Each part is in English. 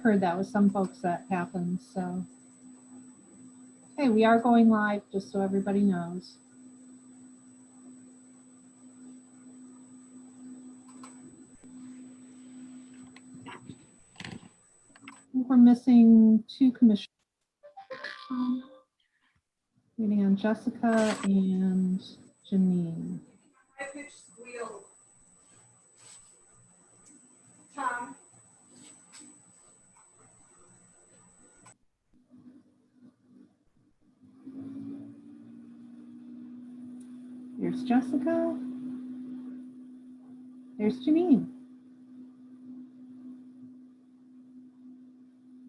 heard that with some folks that happens, so. Okay, we are going live, just so everybody knows. I think we're missing 2 commissioners. Waiting on Jessica and Janine. I pitched wheel. Tom. There's Jessica. There's Janine.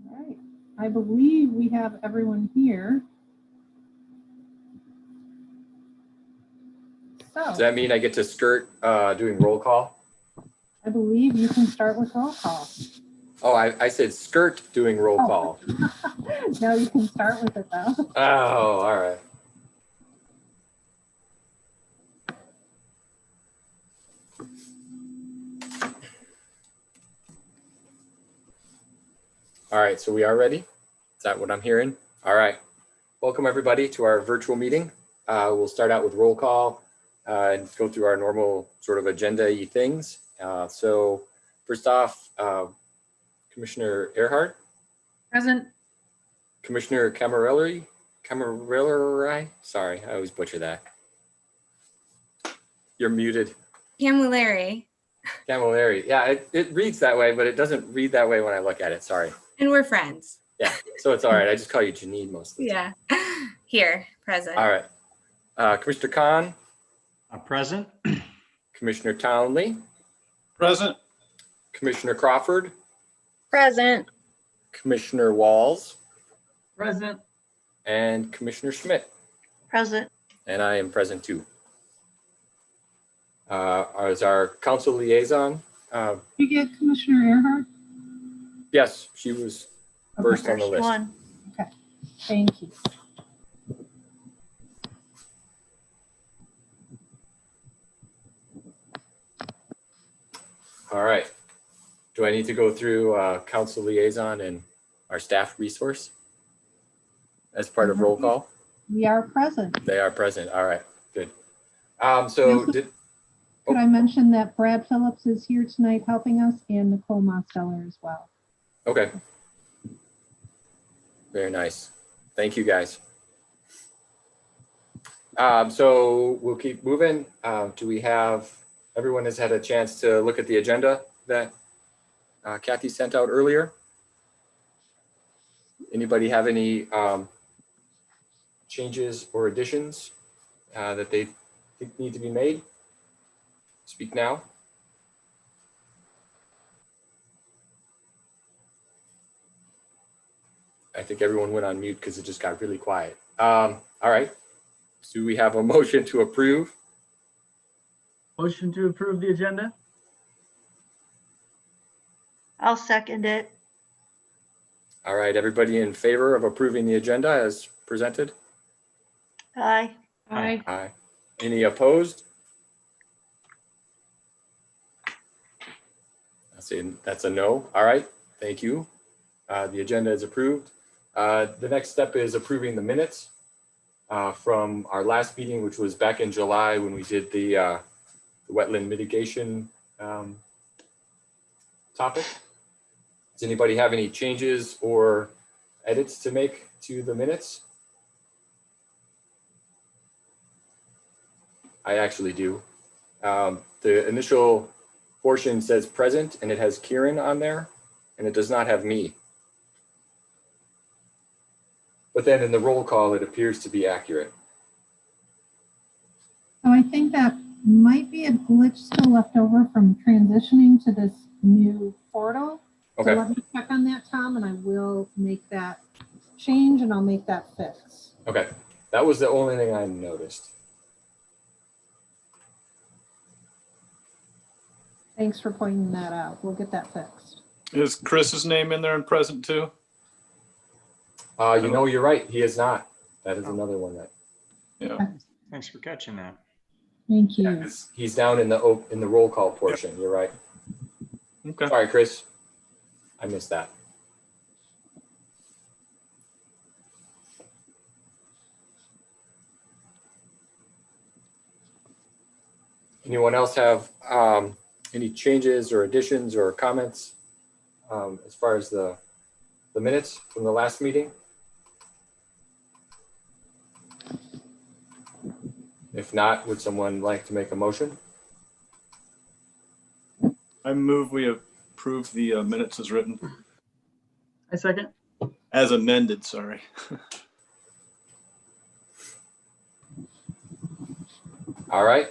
All right. I believe we have everyone here. So, Does that mean I get to skirt doing roll call? I believe you can start with roll call. Oh, I said skirt doing roll call. No, you can start with it though. Oh, all right. All right, so we are ready? Is that what I'm hearing? All right. Welcome everybody to our virtual meeting. We'll start out with roll call and go through our normal sort of agenda-y things. So first off, Commissioner Earhart. Present. Commissioner Camarelli, sorry, I always butcher that. You're muted. Camilleri. Camilleri, yeah, it reads that way, but it doesn't read that way when I look at it, sorry. And we're friends. Yeah, so it's all right, I just call you Janine most of the time. Yeah. Here, present. All right, Commissioner Khan. Present. Commissioner Townley. Present. Commissioner Crawford. Present. Commissioner Walls. Present. And Commissioner Schmidt. Present. And I am present too. As our council liaison. Did you get Commissioner Earhart? Yes, she was first on the list. One. Okay, thank you. All right. Do I need to go through council liaison and our staff resource as part of roll call? We are present. They are present. All right, good. Could I mention that Brad Phillips is here tonight helping us and Nicole Mosteller as well. Okay. Very nice. Thank you guys. So we'll keep moving. Do we have, everyone has had a chance to look at the agenda that Kathy sent out earlier? Anybody have any changes or additions that they think need to be made? Speak now. I think everyone went on mute because it just got really quiet. All right. Do we have a motion to approve? Motion to approve the agenda? I'll second it. All right. Everybody in favor of approving the agenda as presented? Aye. Aye. Aye. Any opposed? That's a no. All right. Thank you. The agenda is approved. The next step is approving the minutes from our last meeting, which was back in July when we did the wetland mitigation topic. Does anybody have any changes or edits to make to the minutes? I actually do. The initial portion says present and it has Kieran on there and it does not have me. But then in the roll call, it appears to be accurate. So I think that might be a glitch still left over from transitioning to this new portal. Okay. So let me check on that, Tom, and I will make that change and I'll make that fix. Okay. That was the only thing I noticed. Thanks for pointing that out. We'll get that fixed. Is Chris's name in there and present too? You know, you're right. He is not. That is another one that. Yeah. Thanks for catching that. Thank you. Yeah, he's down in the roll call portion. You're right. Okay. Sorry, Chris. I missed that. Anyone else have any changes or additions or comments as far as the minutes from the last meeting? If not, would someone like to make a motion? I move we approve the minutes as written, I second. as amended, sorry. All right.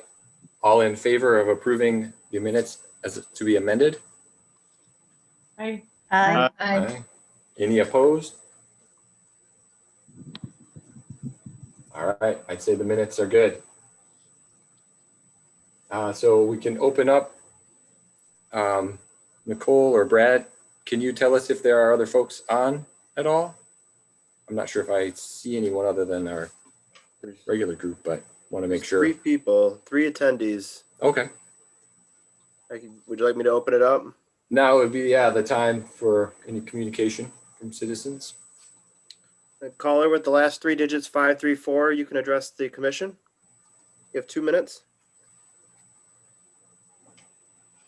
All in favor of approving the minutes as to be amended? Aye. Aye. Any opposed? All right, I'd say the minutes are good. So we can open up. Nicole or Brad, can you tell us if there are other folks on at all? I'm not sure if I see anyone other than our regular group, but want to make sure. 3 people, 3 attendees. Okay. Would you like me to open it up? Now would be the time for any communication from citizens. A caller with the last 3 digits, 534, you can address the commission. You have 2 minutes.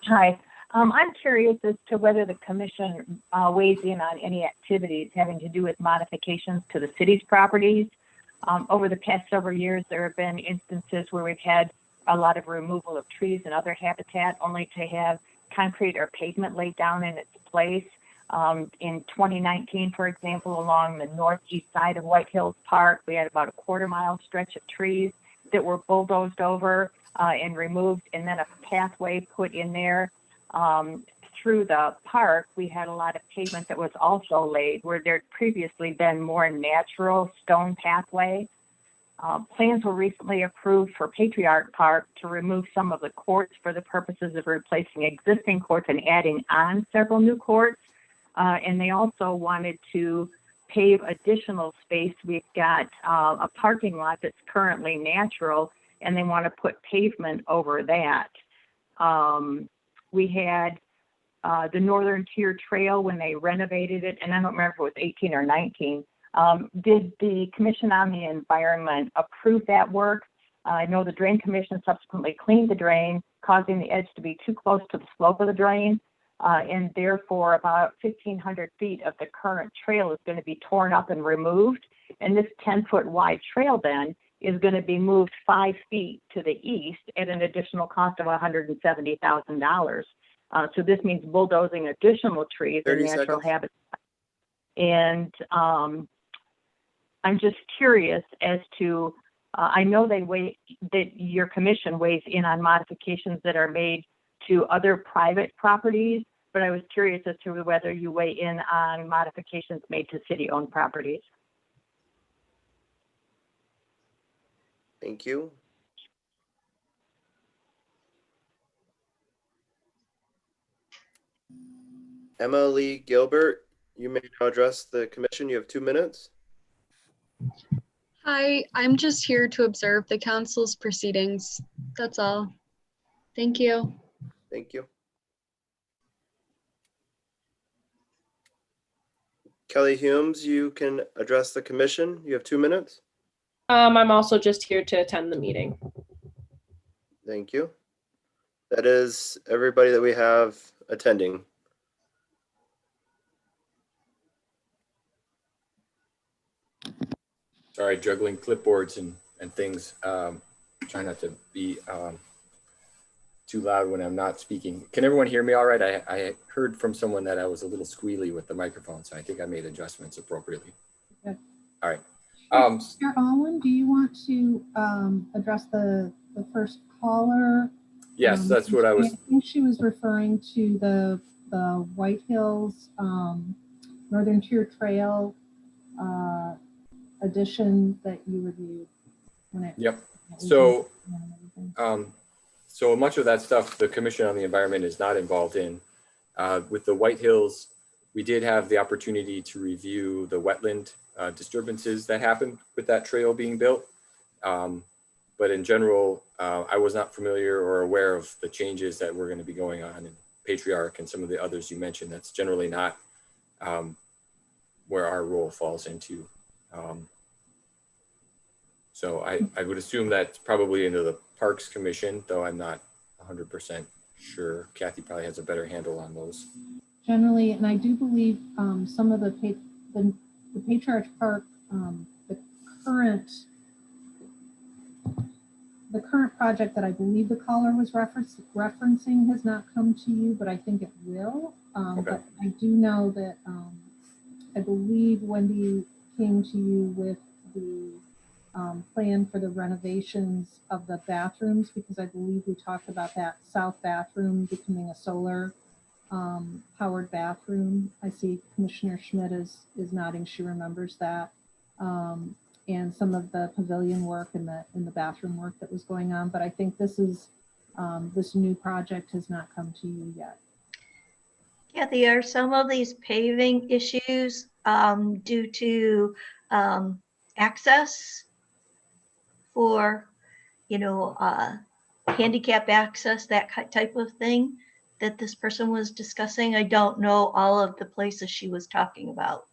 Hi, I'm curious as to whether the commission weighs in on any activities having to do with modifications to the city's properties. Over the past several years, there have been instances where we've had a lot of removal of trees and other habitat only to have concrete or pavement laid down in its place. In 2019, for example, along the northeast side of White Hills Park, we had about a quarter-mile stretch of trees that were bulldozed over and removed, and then a pathway put in there. Through the park, we had a lot of pavement that was also laid where there'd previously been more natural stone pathway. Plans were recently approved for Patriarch Park to remove some of the courts for the purposes of replacing existing courts and adding on several new courts. And they also wanted to pave additional space. We've got a parking lot that's currently natural, and they want to put pavement over that. We had the Northern Tier Trail when they renovated it, and I don't remember if it was 18 or 19. Did the Commission on the Environment approve that work? I know the Drain Commission subsequently cleaned the drain, causing the edge to be too close to the slope of the drain, and therefore about 1,500 feet of the current trail is going to be torn up and removed. And this 10-foot wide trail then is going to be moved 5 feet to the east at an additional cost of $170,000. So this means bulldozing additional trees and 30 natural seconds. habitat. And I'm just curious as to, I know that your commission weighs in on modifications that are made to other private properties, but I was curious as to whether you weigh in on modifications made to city-owned properties. Thank you. Emily Gilbert, you may now address the commission. You have 2 minutes. Hi, I'm just here to observe the council's proceedings. That's all. Thank you. Thank you. Kelly Humes, you can address the commission. You have 2 minutes. I'm also just here to attend the meeting. Thank you. That is everybody that we have attending. Sorry, juggling clipboards and things. Trying not to be too loud when I'm not speaking. Can everyone hear me all right? I heard from someone that I was a little squealy with the microphone, so I think I made adjustments appropriately. Good. All right. Mr. Allen, do you want to address the first caller? Yes, that's what I was. I think she was referring to the White Hills Northern Tier Trail addition that you reviewed. When it, Yep. So, so much of that stuff, the Commission on the Environment is not involved in. With the White Hills, we did have the opportunity to review the wetland disturbances that happened with that trail being built. But in general, I was not familiar or aware of the changes that were going to be going on in Patriarch and some of the others you mentioned. That's generally not where our role falls into. So I would assume that's probably into the Parks Commission, though I'm not 100% sure. Kathy probably has a better handle on those. Generally, and I do believe some of the Patriarch Park, the current project that I believe the caller was referencing has not come to you, but I think it will. Okay. But I do know that I believe Wendy came to you with the plan for the renovations of the bathrooms, because I believe we talked about that south bathroom becoming a solar powered bathroom. I see Commissioner Schmidt is nodding. She remembers that. And some of the pavilion work and the bathroom work that was going on. But I think this is this new project has not come to you yet. Kathy, are some of these paving issues due to access for, handicap access, that type of thing that this person was discussing? I don't know all of the places she was talking about.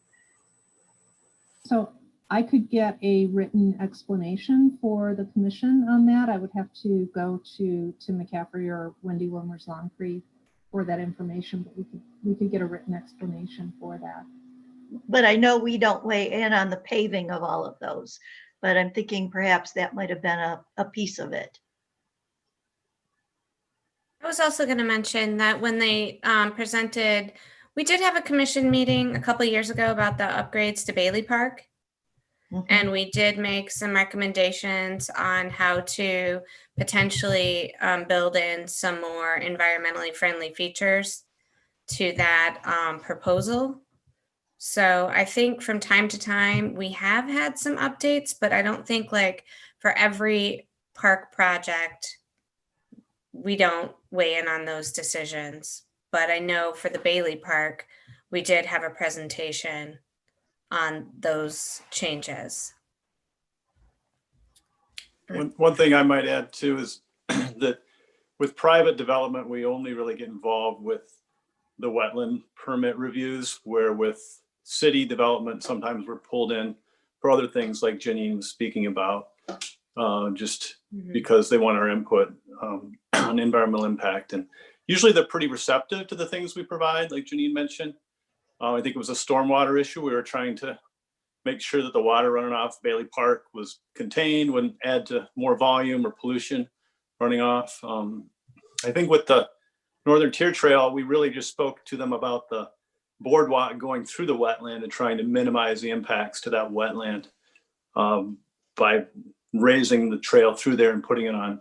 So I could get a written explanation for the commission on that. I would have to go to Tim McCaffrey or Wendy Wilmers-Longfree for that information, but we could get a written explanation for that. But I know we don't weigh in on the paving of all of those, but I'm thinking perhaps that might have been a piece of it. I was also going to mention that when they presented, we did have a commission meeting a couple of years ago about the upgrades to Bailey Park. And we did make some recommendations on how to potentially build in some more environmentally friendly features to that proposal. So I think from time to time we have had some updates, but I don't think like for every park project, we don't weigh in on those decisions. But I know for the Bailey Park, we did have a presentation on those changes. One thing I might add too is that with private development, we only really get involved with the wetland permit reviews, where with city development, sometimes we're pulled in for other things like Janine was speaking about, just because they want our input on environmental impact. And usually they're pretty receptive to the things we provide, like Janine mentioned. I think it was a stormwater issue. We were trying to make sure that the water running off Bailey Park was contained, wouldn't add to more volume or pollution running off. I think with the Northern Tier Trail, we really just spoke to them about the boardwalk going through the wetland and trying to minimize the impacts to that wetland by raising the trail through there and putting it on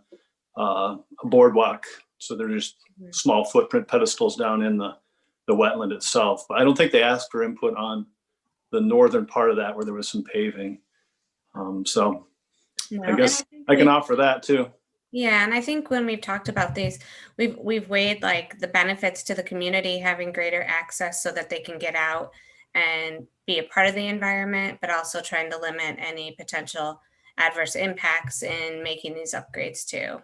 a boardwalk. So they're just small footprint pedestals down in the wetland itself. But I don't think they asked for input on the northern part of that where there was some paving. So No, I guess I can offer that too. Yeah, and I think when we've talked about these, we've weighed like the benefits to the community having greater access so that they can get out and be a part of the environment, but also trying to limit any potential adverse impacts in making these upgrades too.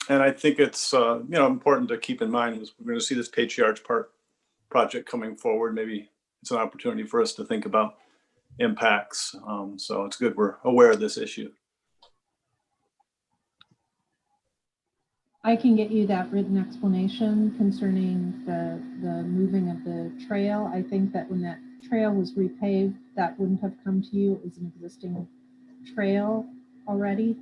And I think it's important to keep in mind is we're going to see this Patriarch Park project coming forward. Maybe it's an opportunity for us to think about impacts. So it's good we're aware of this issue. I can get you that written explanation concerning the moving of the trail. I think that when that trail was repaved, that wouldn't have come to you. It was an existing trail already.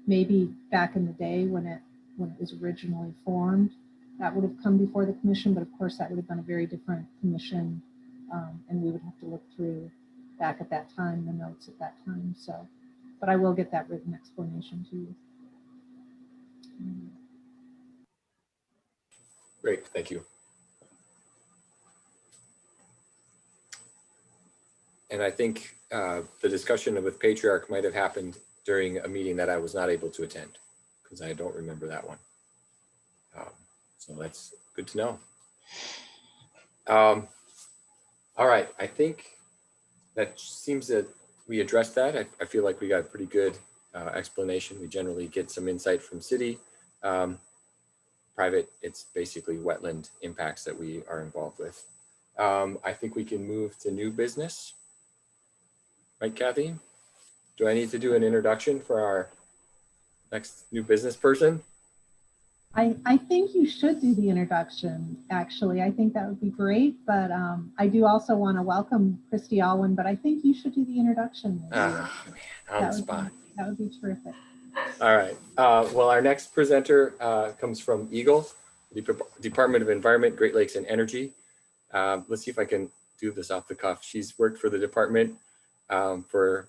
Maybe back in the day when it was originally formed, that would have come before the commission, but of course that would have been a very different commission, and we would have to look through back at that time, the notes at that time. So, but I will get that written explanation to you. Great, thank you. And I think the discussion with Patriarch might have happened during a meeting that I was not able to attend because I don't remember that one. So that's good to know. All right, I think that seems that we addressed that. I feel like we got a pretty good explanation. We generally get some insight from city. Private, it's basically wetland impacts that we are involved with. I think we can move to new business. Right, Kathy? Do I need to do an introduction for our next new business person? I think you should do the introduction, actually. I think that would be great, but I do also want to welcome Christy Alwyn, but I think you should do the introduction. Man, on the spot. That would be terrific. All right. Well, our next presenter comes from Eagle, Department of Environment, Great Lakes and Energy. Let's see if I can do this off the cuff. She's worked for the department for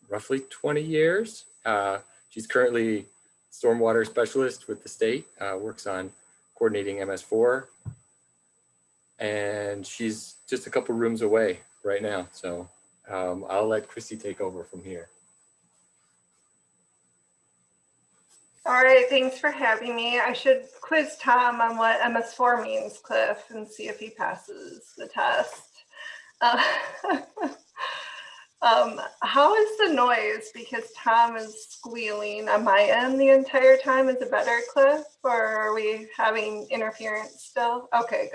roughly 20 years. She's currently stormwater specialist with the state, works on coordinating MS4. And she's just a couple rooms away right now. So I'll let Christy take over from here. All right, thanks for having me. I should quiz Tom on what MS4 means, Cliff, and see if he passes the test. How is the noise? Because Tom is squealing on my end the entire time. Is it better, Cliff, or are we having interference still? Okay,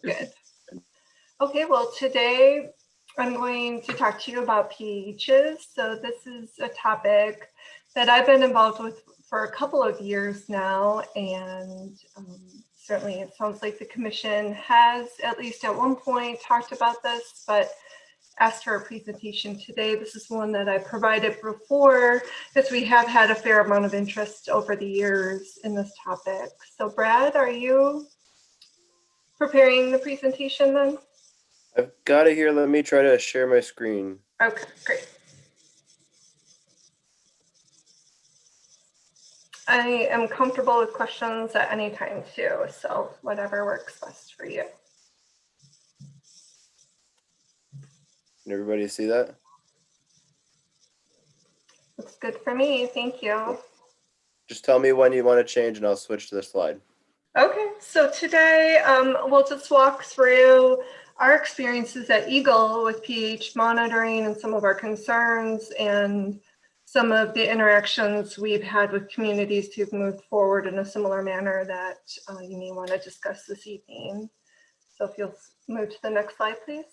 good. Okay, well, today I'm going to talk to you about pHs. So this is a topic that I've been involved with for a couple of years now, and certainly it sounds like the commission has at least at one point talked about this, but asked for a presentation today. This is one that I provided before, because we have had a fair amount of interest over the years in this topic. So Brad, are you preparing the presentation then? I've got it here. Let me try to share my screen. Okay, great. I am comfortable with questions at any time too, so whatever works best for you. Can everybody see that? Looks good for me, thank you. Just tell me when you want to change and I'll switch to the slide. Okay, so today we'll just walk through our experiences at Eagle with pH monitoring and some of our concerns and some of the interactions we've had with communities who've moved forward in a similar manner that you may want to discuss this evening. So if you'll move to the next slide, please.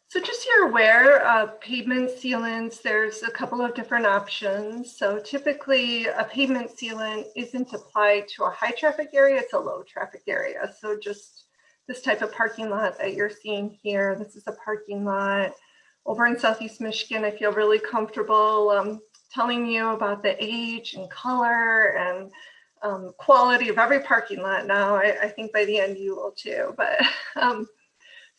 So just so you're aware of pavement sealants, there's a couple of different options. So typically a pavement sealant isn't applied to a high traffic area, it's a low traffic area. So just this type of parking lot that you're seeing here, this is a parking lot over in Southeast Michigan. I feel really comfortable telling you about the age and color and quality of every parking lot now. I think by the end you will too, but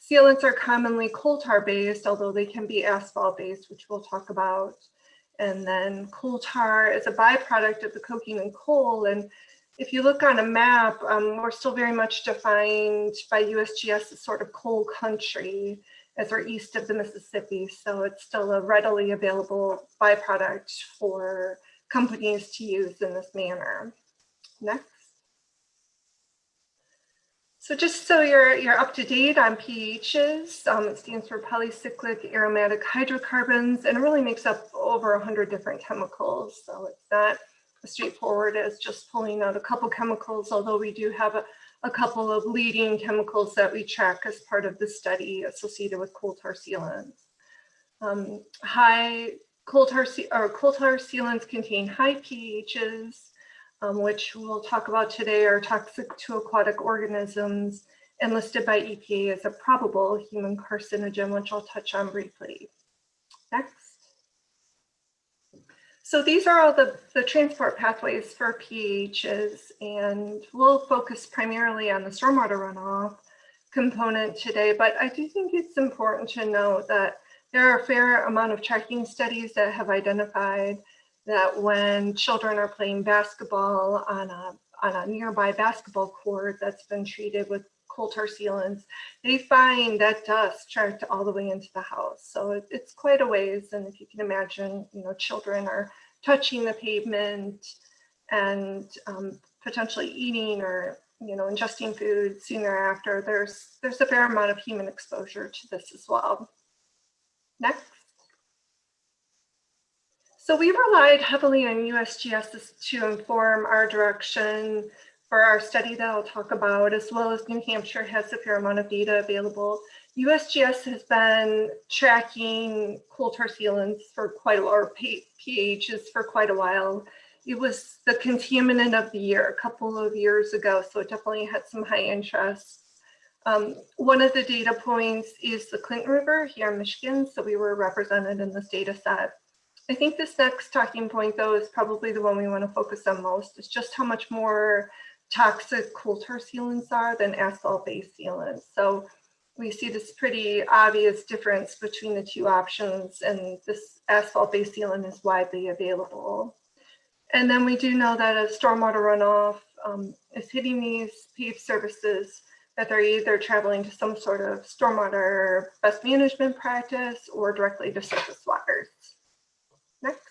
sealants are commonly coal tar based, although they can be asphalt based, which we'll talk about. And then coal tar is a byproduct of the coking and coal. And if you look on a map, we're still very much defined by USGS as sort of coal country, as we're east of the Mississippi. So it's still a readily available byproduct for companies to use in this manner. Next. So just so you're up to date on pHs, it stands for polycyclic aromatic hydrocarbons, and it really makes up over 100 different chemicals. So it's not as straightforward as just pulling out a couple chemicals, although we do have a couple of leading chemicals that we track as part of the study associated with coal tar sealants. Coal tar sealants contain high pHs, which we'll talk about today, are toxic to aquatic organisms and listed by EPA as a probable human carcinogen, which I'll touch on briefly. Next. So these are all the transport pathways for pHs, and we'll focus primarily on the stormwater runoff component today, but I do think it's important to note that there are a fair amount of tracking studies that have identified that when children are playing basketball on a nearby basketball court that's been treated with coal tar sealants, they find that dust tracked all the way into the house. So it's quite a ways, and if you can imagine, children are touching the pavement and potentially eating or ingesting food soon thereafter. There's a fair amount of human exposure to this as well. Next. So we relied heavily on USGS to inform our direction for our study that I'll talk about, as well as New Hampshire has a fair amount of data available. USGS has been tracking coal tar sealants for quite a while, or PAHs for quite a while. It was the contaminant of the year a couple of years ago, so it definitely had some high interest. One of the data points is the Clinton River here in Michigan, so we were represented in this data set. I think this next talking point, though, is probably the one we want to focus on most. It's just how much more toxic coal tar sealants are than asphalt-based sealants. So we see this pretty obvious difference between the two options, and this asphalt-based sealant is widely available. And then we do know that as stormwater runoff is hitting these paved surfaces, that they're either traveling to some sort of stormwater best management practice or directly to surface waters. Next.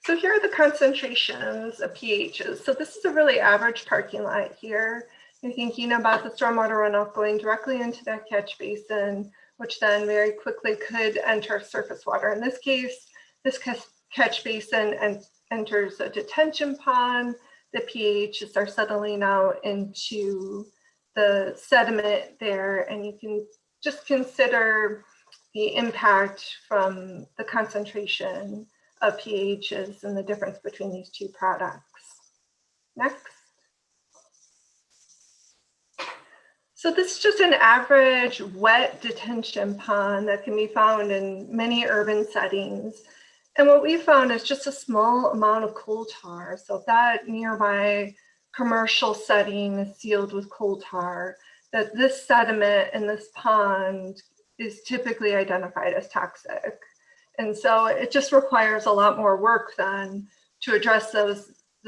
So here are the concentrations of pHs. So this is a really average parking lot here. You're thinking about the stormwater runoff going directly into that catch basin, which then very quickly could enter surface water. In this case, this catch basin enters a detention pond. The pHs are settling out into the sediment there, and you can just consider the impact from the concentration of pHs and the difference between these two products. Next. So this is just an average wet detention pond that can be found in many urban settings. And what we found is just a small amount of coal tar. So if that nearby commercial setting is sealed with coal tar, that this sediment in this pond is typically identified as toxic. And so it just requires a lot more work then to address the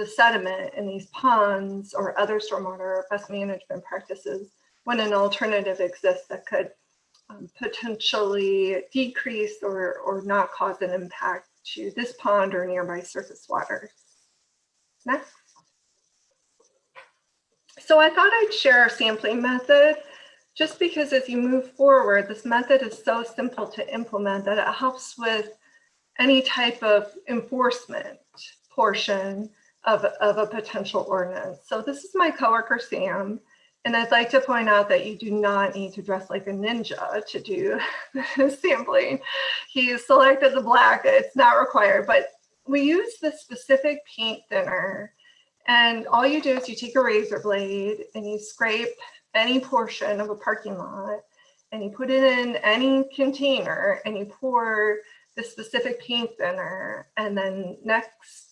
sediment in these ponds or other stormwater best management practices when an alternative exists that could potentially decrease or not cause an impact to this pond or nearby surface waters. Next. So I thought I'd share our sampling method, just because as you move forward, this method is so simple to implement that it helps with any type of enforcement portion of a potential ordinance. So this is my coworker, Sam. And I'd like to point out that you do not need to dress like a ninja to do sampling. He selected the black, it's not required, but we use this specific paint thinner. And all you do is you take a razor blade and you scrape any portion of a parking lot and you put it in any container and you pour the specific paint thinner, and then next.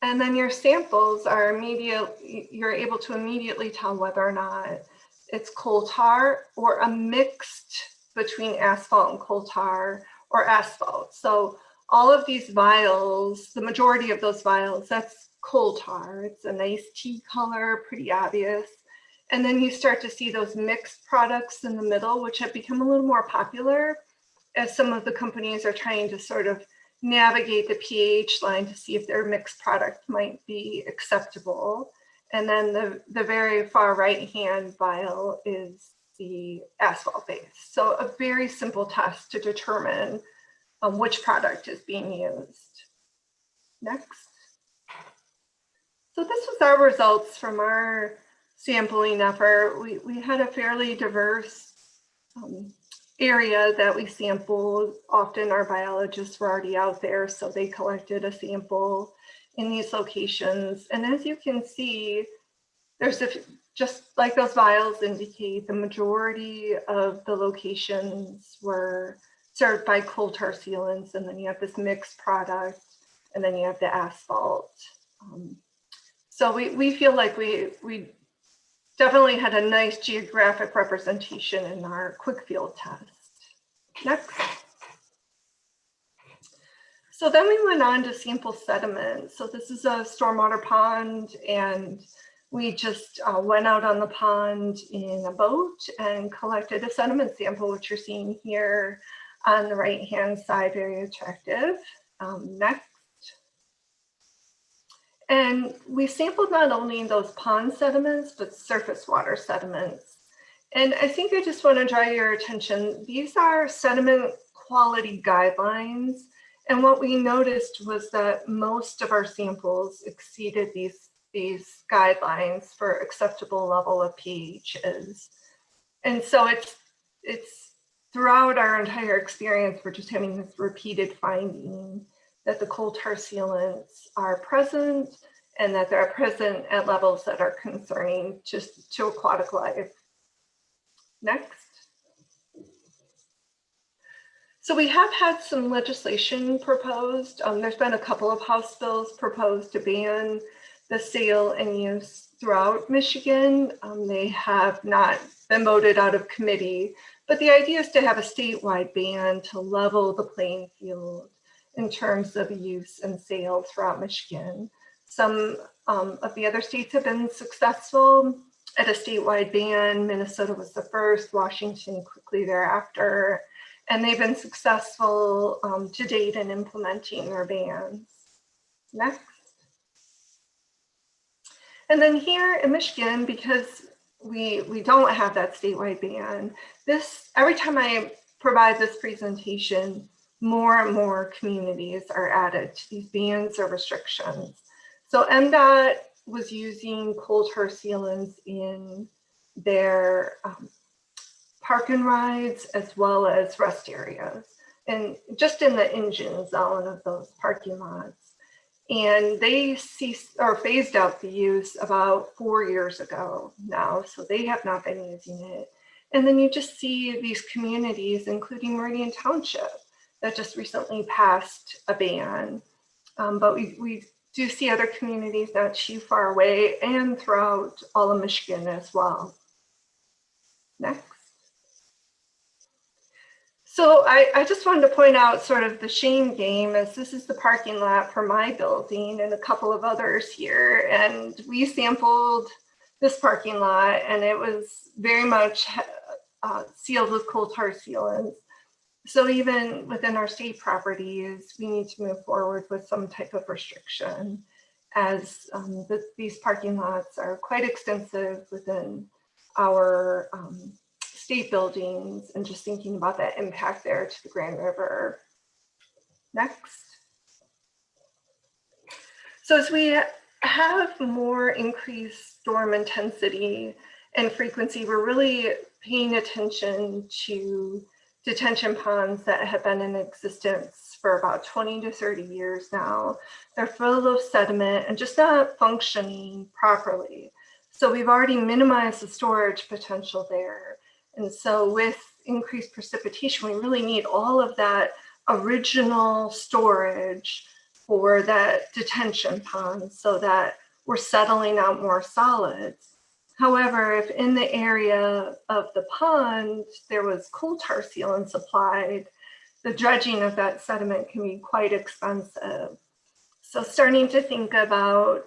And then your samples are you're able to immediately tell whether or not it's coal tar or a mixed between asphalt and coal tar or asphalt. So all of these vials, the majority of those vials, that's coal tar. It's a nice tea color, pretty obvious. And then you start to see those mixed products in the middle, which have become a little more popular as some of the companies are trying to sort of navigate the pH line to see if their mixed product might be acceptable. And then the very far right-hand vial is the asphalt base. So a very simple test to determine which product is being used. Next. So this was our results from our sampling effort. We had a fairly diverse area that we sampled. Often our biologists were already out there, so they collected a sample in these locations. And as you can see, there's just like those vials indicate, the majority of the locations were served by coal tar sealants, and then you have this mixed product, and then you have the asphalt. So we feel like we definitely had a nice geographic representation in our quick field test. Next. So then we went on to sample sediment. So this is a stormwater pond, and we just went out on the pond in a boat and collected a sediment sample, which you're seeing here on the right-hand side, very attractive. Next. And we sampled not only those pond sediments, but surface water sediments. And I think I just want to draw your attention. These are sediment quality guidelines, And what we noticed was that most of our samples exceeded these guidelines for acceptable level of pHs. And so it's throughout our entire experience, we're just having this repeated finding that the coal tar sealants are present and that they're present at levels that are concerning just to aquatic life. Next. So we have had some legislation proposed. There's been a couple of House bills proposed to ban the sale and use throughout Michigan. They have not been voted out of committee, but the idea is to have a statewide ban to level the playing field in terms of use and sale throughout Michigan. Some of the other states have been successful at a statewide ban. Minnesota was the first, Washington quickly thereafter, and they've been successful to date in implementing their bans. Next. And then here in Michigan, because we don't have that statewide ban, every time I provide this presentation, more and more communities are added to these bans or restrictions. So MDOT was using coal tar sealants in their park and rides as well as rest areas, and just in the engine zone of those parking lots. And they ceased or phased out the use about 4 years ago now, so they have not been using it. And then you just see these communities, including Meridian Township, that just recently passed a ban. But we do see other communities not too far away and throughout all of Michigan as well. Next. So I just wanted to point out sort of the shame game, as this is the parking lot for my building and a couple of others here. And we sampled this parking lot and it was very much sealed with coal tar sealants. So even within our state properties, we need to move forward with some type of restriction, as these parking lots are quite extensive within our state buildings, and just thinking about that impact there to the Grand River. Next. So as we have more increased storm intensity and frequency, we're really paying attention to detention ponds that have been in existence for about 20 to 30 years now. They're full of sediment and just not functioning properly. So we've already minimized the storage potential there. And so with increased precipitation, we really need all of that original storage for that detention pond so that we're settling out more solids. However, if in the area of the pond, there was coal tar sealant applied, the dredging of that sediment can be quite expensive. So starting to think about,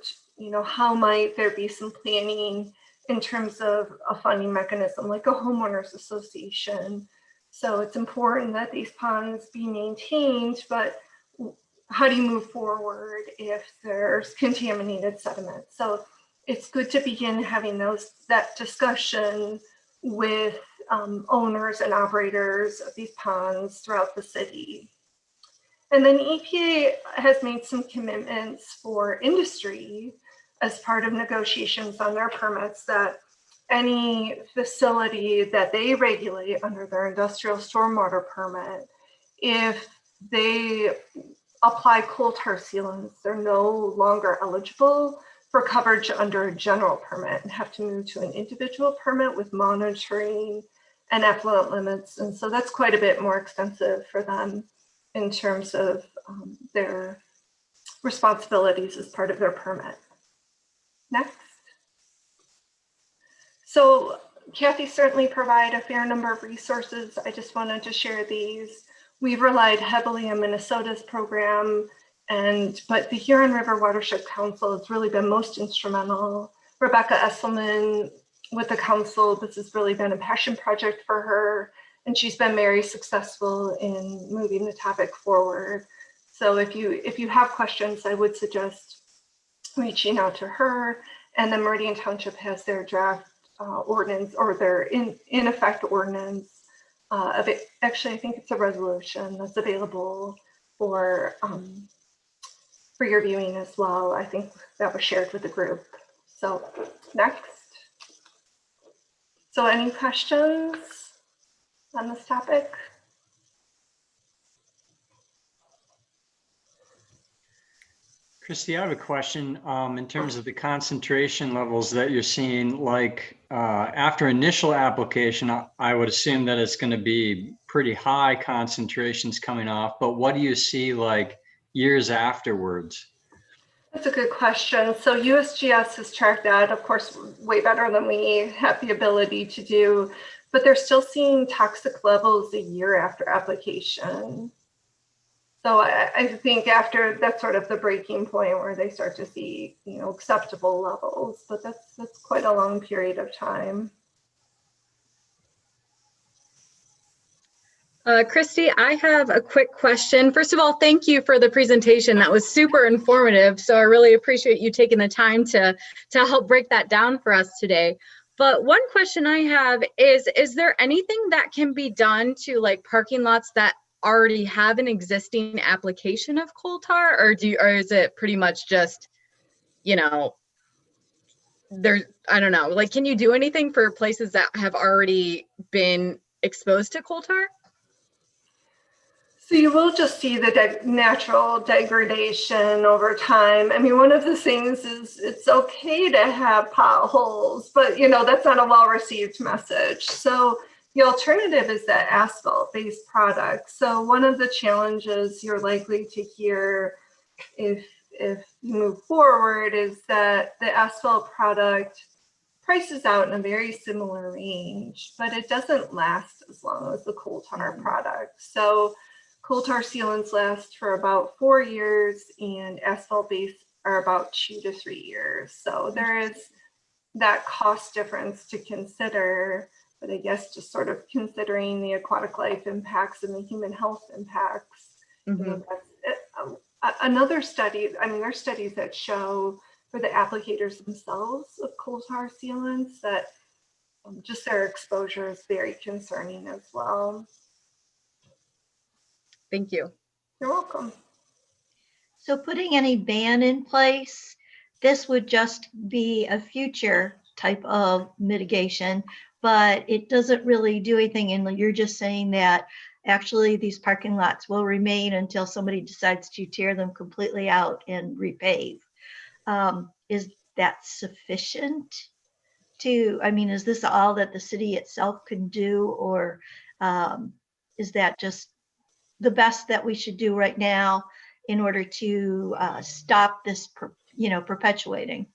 how might there be some planning in terms of a funding mechanism like a homeowners association. So it's important that these ponds be maintained, but how do you move forward if there's contaminated sediment? So it's good to begin having that discussion with owners and operators of these ponds throughout the city. And then EPA has made some commitments for industry as part of negotiations on their permits, that any facility that they regulate under their industrial stormwater permit, if they apply coal tar sealants, they're no longer eligible for coverage under a general permit and have to move to an individual permit with monitoring and effluent limits. And so that's quite a bit more expensive for them in terms of their responsibilities as part of their permit. Next. So Kathy certainly provided a fair number of resources. I just wanted to share these. We've relied heavily on Minnesota's program, but the Huron River Watershed Council has really been most instrumental. Rebecca Esselman with the council, this has really been a passion project for her, and she's been very successful in moving the topic forward. So if you have questions, I would suggest reaching out to her. And then Meridian Township has their draft ordinance, or their in effect ordinance. Actually, I think it's a resolution that's available for your viewing as well. I think that was shared with the group. So next. So any questions on this topic? Christy, I have a question in terms of the concentration levels that you're seeing, like after initial application, I would assume that it's going to be pretty high concentrations coming off, but what do you see like years afterwards? That's a good question. So USGS has tracked that, of course, way better than we have the ability to do, but they're still seeing toxic levels a year after application. So I think after that's sort of the breaking point where they start to see, you know, acceptable levels, but that's quite a long period of time. Christy, I have a quick question. First of all, thank you for the presentation. That was super informative. So I really appreciate you taking the time to help break that down for us today. But one question I have is there anything that can be done to like parking lots that already have an existing application of coal tar, or is it pretty much just, you know, I don't know, like, can you do anything for places that have already been exposed to coal tar? So you will just see the natural degradation over time. I mean, one of the things is it's okay to have potholes, but you know, that's not a well-received message. So the alternative is that asphalt-based product. So one of the challenges you're likely to hear if you move forward is that the asphalt product prices out in a very similar range, but it doesn't last as long as the coal tar product. So coal tar sealants last for about 4 years and asphalt base are about 2 to 3 years. So there is that cost difference to consider, but I guess just sort of considering the aquatic life impacts and the human health impacts. You know, that's it. Another study, I mean, there's studies that show for the applicators themselves of coal tar sealants that just their exposure is very concerning as well. Thank you. You're welcome. So putting any ban in place, this would just be a future type of mitigation, but it doesn't really do anything. And you're just saying that actually these parking lots will remain until somebody decides to tear them completely out and repave. Is that sufficient to, I mean, is this all that the city itself can do, or is that just the best that we should do right now in order to stop this, perpetuating?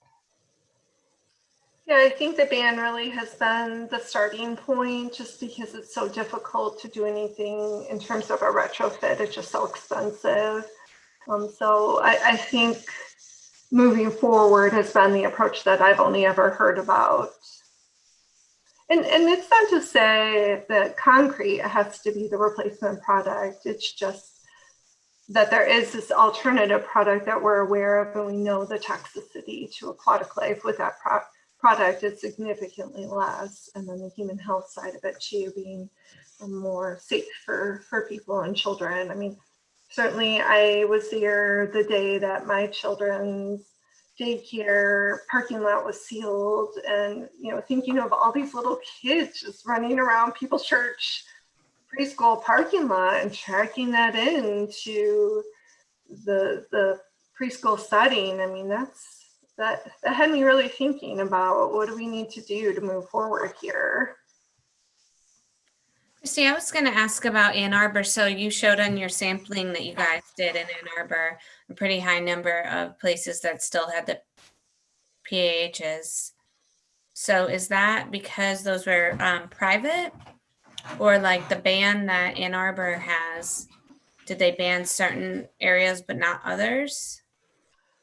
Yeah, I think the ban really has been the starting point just because it's so difficult to do anything in terms of a retrofit. It's just so expensive. So I think moving forward has been the approach that I've only ever heard about. And it's not to say that concrete has to be the replacement product. It's just that there is this alternative product that we're aware of, and we know the toxicity to aquatic life with that product is significantly less. And then the human health side of it too, being more safe for people and children. I mean, certainly I was there the day that my children's daycare parking lot was sealed, and thinking of all these little kids just running around people's church preschool parking lot and tracking that into the preschool setting. I mean, that had me really thinking about what do we need to do to move forward here. Christy, I was going to ask about Ann Arbor. So you showed on your sampling that you guys did in Ann Arbor a pretty high number of places that still had the PAHs. So is that because those were private, or like the ban that Ann Arbor has? Did they ban certain areas but not others?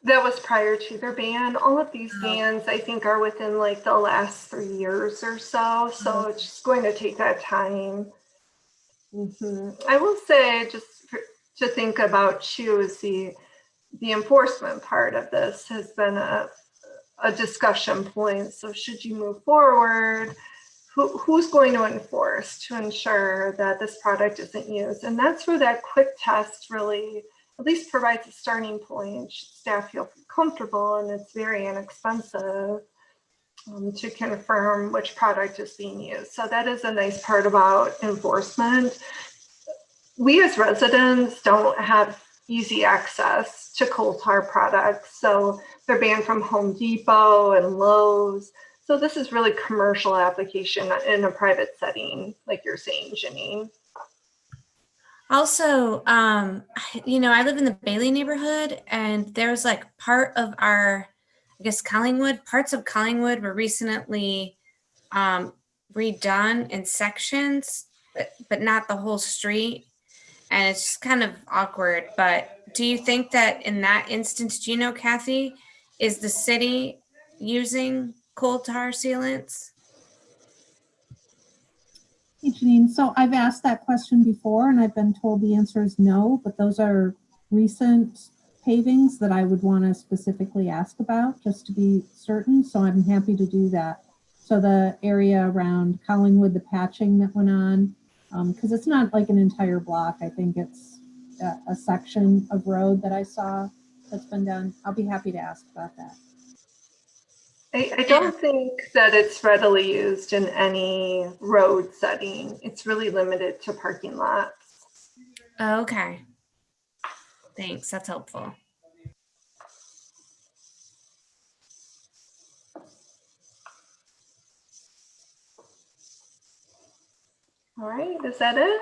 That was prior to their ban. All of these bans, I think, are within like the last 3 years or so. So it's just going to take that time. I will say, just to think about too, is the enforcement part of this has been a discussion point. So should you move forward, who's going to enforce to ensure that this product isn't used? And that's where that quick test really at least provides a starting point. Staff feel comfortable, and it's very inexpensive to confirm which product is being used. So that is a nice part about enforcement. We as residents don't have easy access to coal tar products. So they're banned from Home Depot and Lowe's. So this is really commercial application in a private setting, like you're saying, Janine. Also, you know, I live in the Bailey neighborhood, and there's like part of our, I guess, parts of Collingwood were recently redone in sections, but not the whole street. And it's just kind of awkward. But do you think that in that instance, do you know, Kathy, is the city using coal tar sealants? Hey, Janine, so I've asked that question before and I've been told the answer is no, but those are recent pavings that I would want to specifically ask about just to be certain. So I'm happy to do that. So the area around Collingwood, the patching that went on, because it's not like an entire block. I think it's a section of road that I saw that's been done. I'll be happy to ask about that. I don't think that it's readily used in any road setting. It's really limited to parking lots. Okay. Thanks. That's helpful. All right, is that it?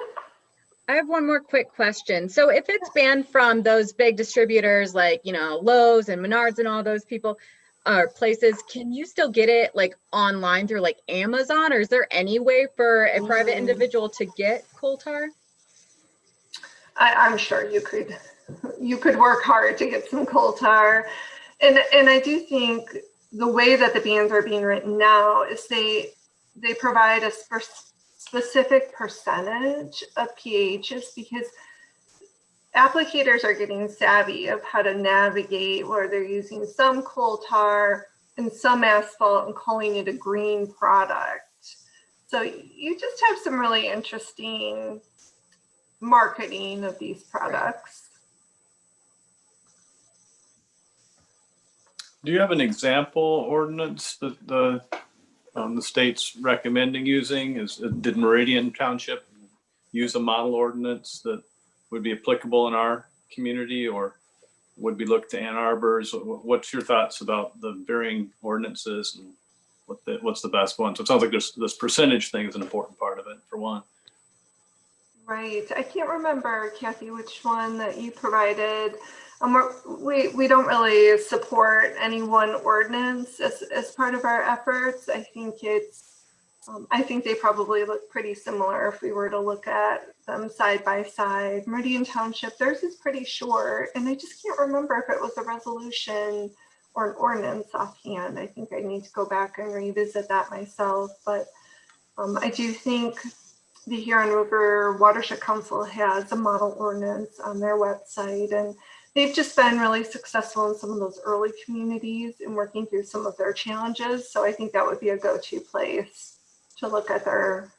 I have one more quick question. So if it's banned from those big distributors like, you know, Lowe's and Menards and all those people or places, can you still get it like online through like Amazon, or is there any way for a private individual to get coal tar? I'm sure you could work hard to get some coal tar. And I do think the way that the bans are being written now is they provide a specific percentage of pHs, because applicators are getting savvy of how to navigate where they're using some coal tar and some asphalt and calling it a green product. So you just have some really interesting marketing of these products. Do you have an example ordinance that the state's recommending using? Did Meridian Township use a model ordinance that would be applicable in our community, or would we look to Ann Arbor's? What's your thoughts about the varying ordinances and what's the best one? So it sounds like this percentage thing is an important part of it, for one. Right. I can't remember, Kathy, which one that you provided. We don't really support any one ordinance as part of our efforts. I think I think they probably look pretty similar if we were to look at them side by side. Meridian Township, theirs is pretty short, and I just can't remember if it was a resolution or an ordinance offhand. I think I need to go back and revisit that myself. But I do think the Huron River Watershed Council has a model ordinance on their website, and they've just been really successful in some of those early communities in working through some of their challenges. So I think that would be a go-to place to look at their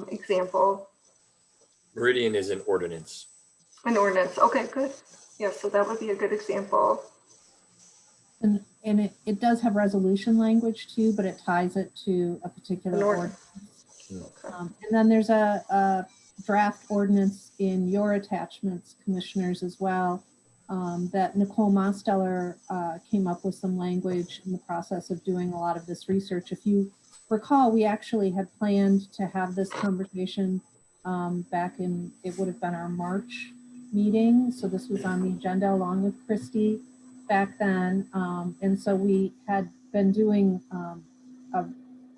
example. Meridian is an ordinance. An ordinance. Okay, good. Yeah, so that would be a good example. And it does have resolution language too, but it ties it to a particular ordinance. Okay. And then there's a draft ordinance in your attachments, commissioners, as well, that Nicole Mosteller came up with some language in the process of doing a lot of this research. If you recall, we actually had planned to have this conversation back in, it would have been our March meeting. So this was on the agenda along with Christy back then. And so we had been doing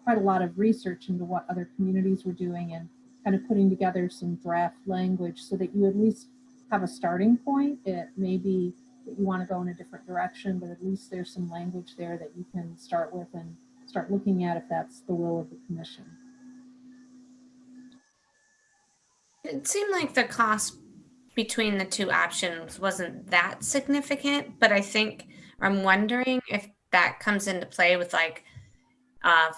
quite a lot of research into what other communities were doing and kind of putting together some draft language so that you at least have a starting point. It may be that you want to go in a different direction, but at least there's some language there that you can start with and start looking at if that's the will of the commission. It seemed like the cost between the two options wasn't that significant, but I'm wondering if that comes into play with like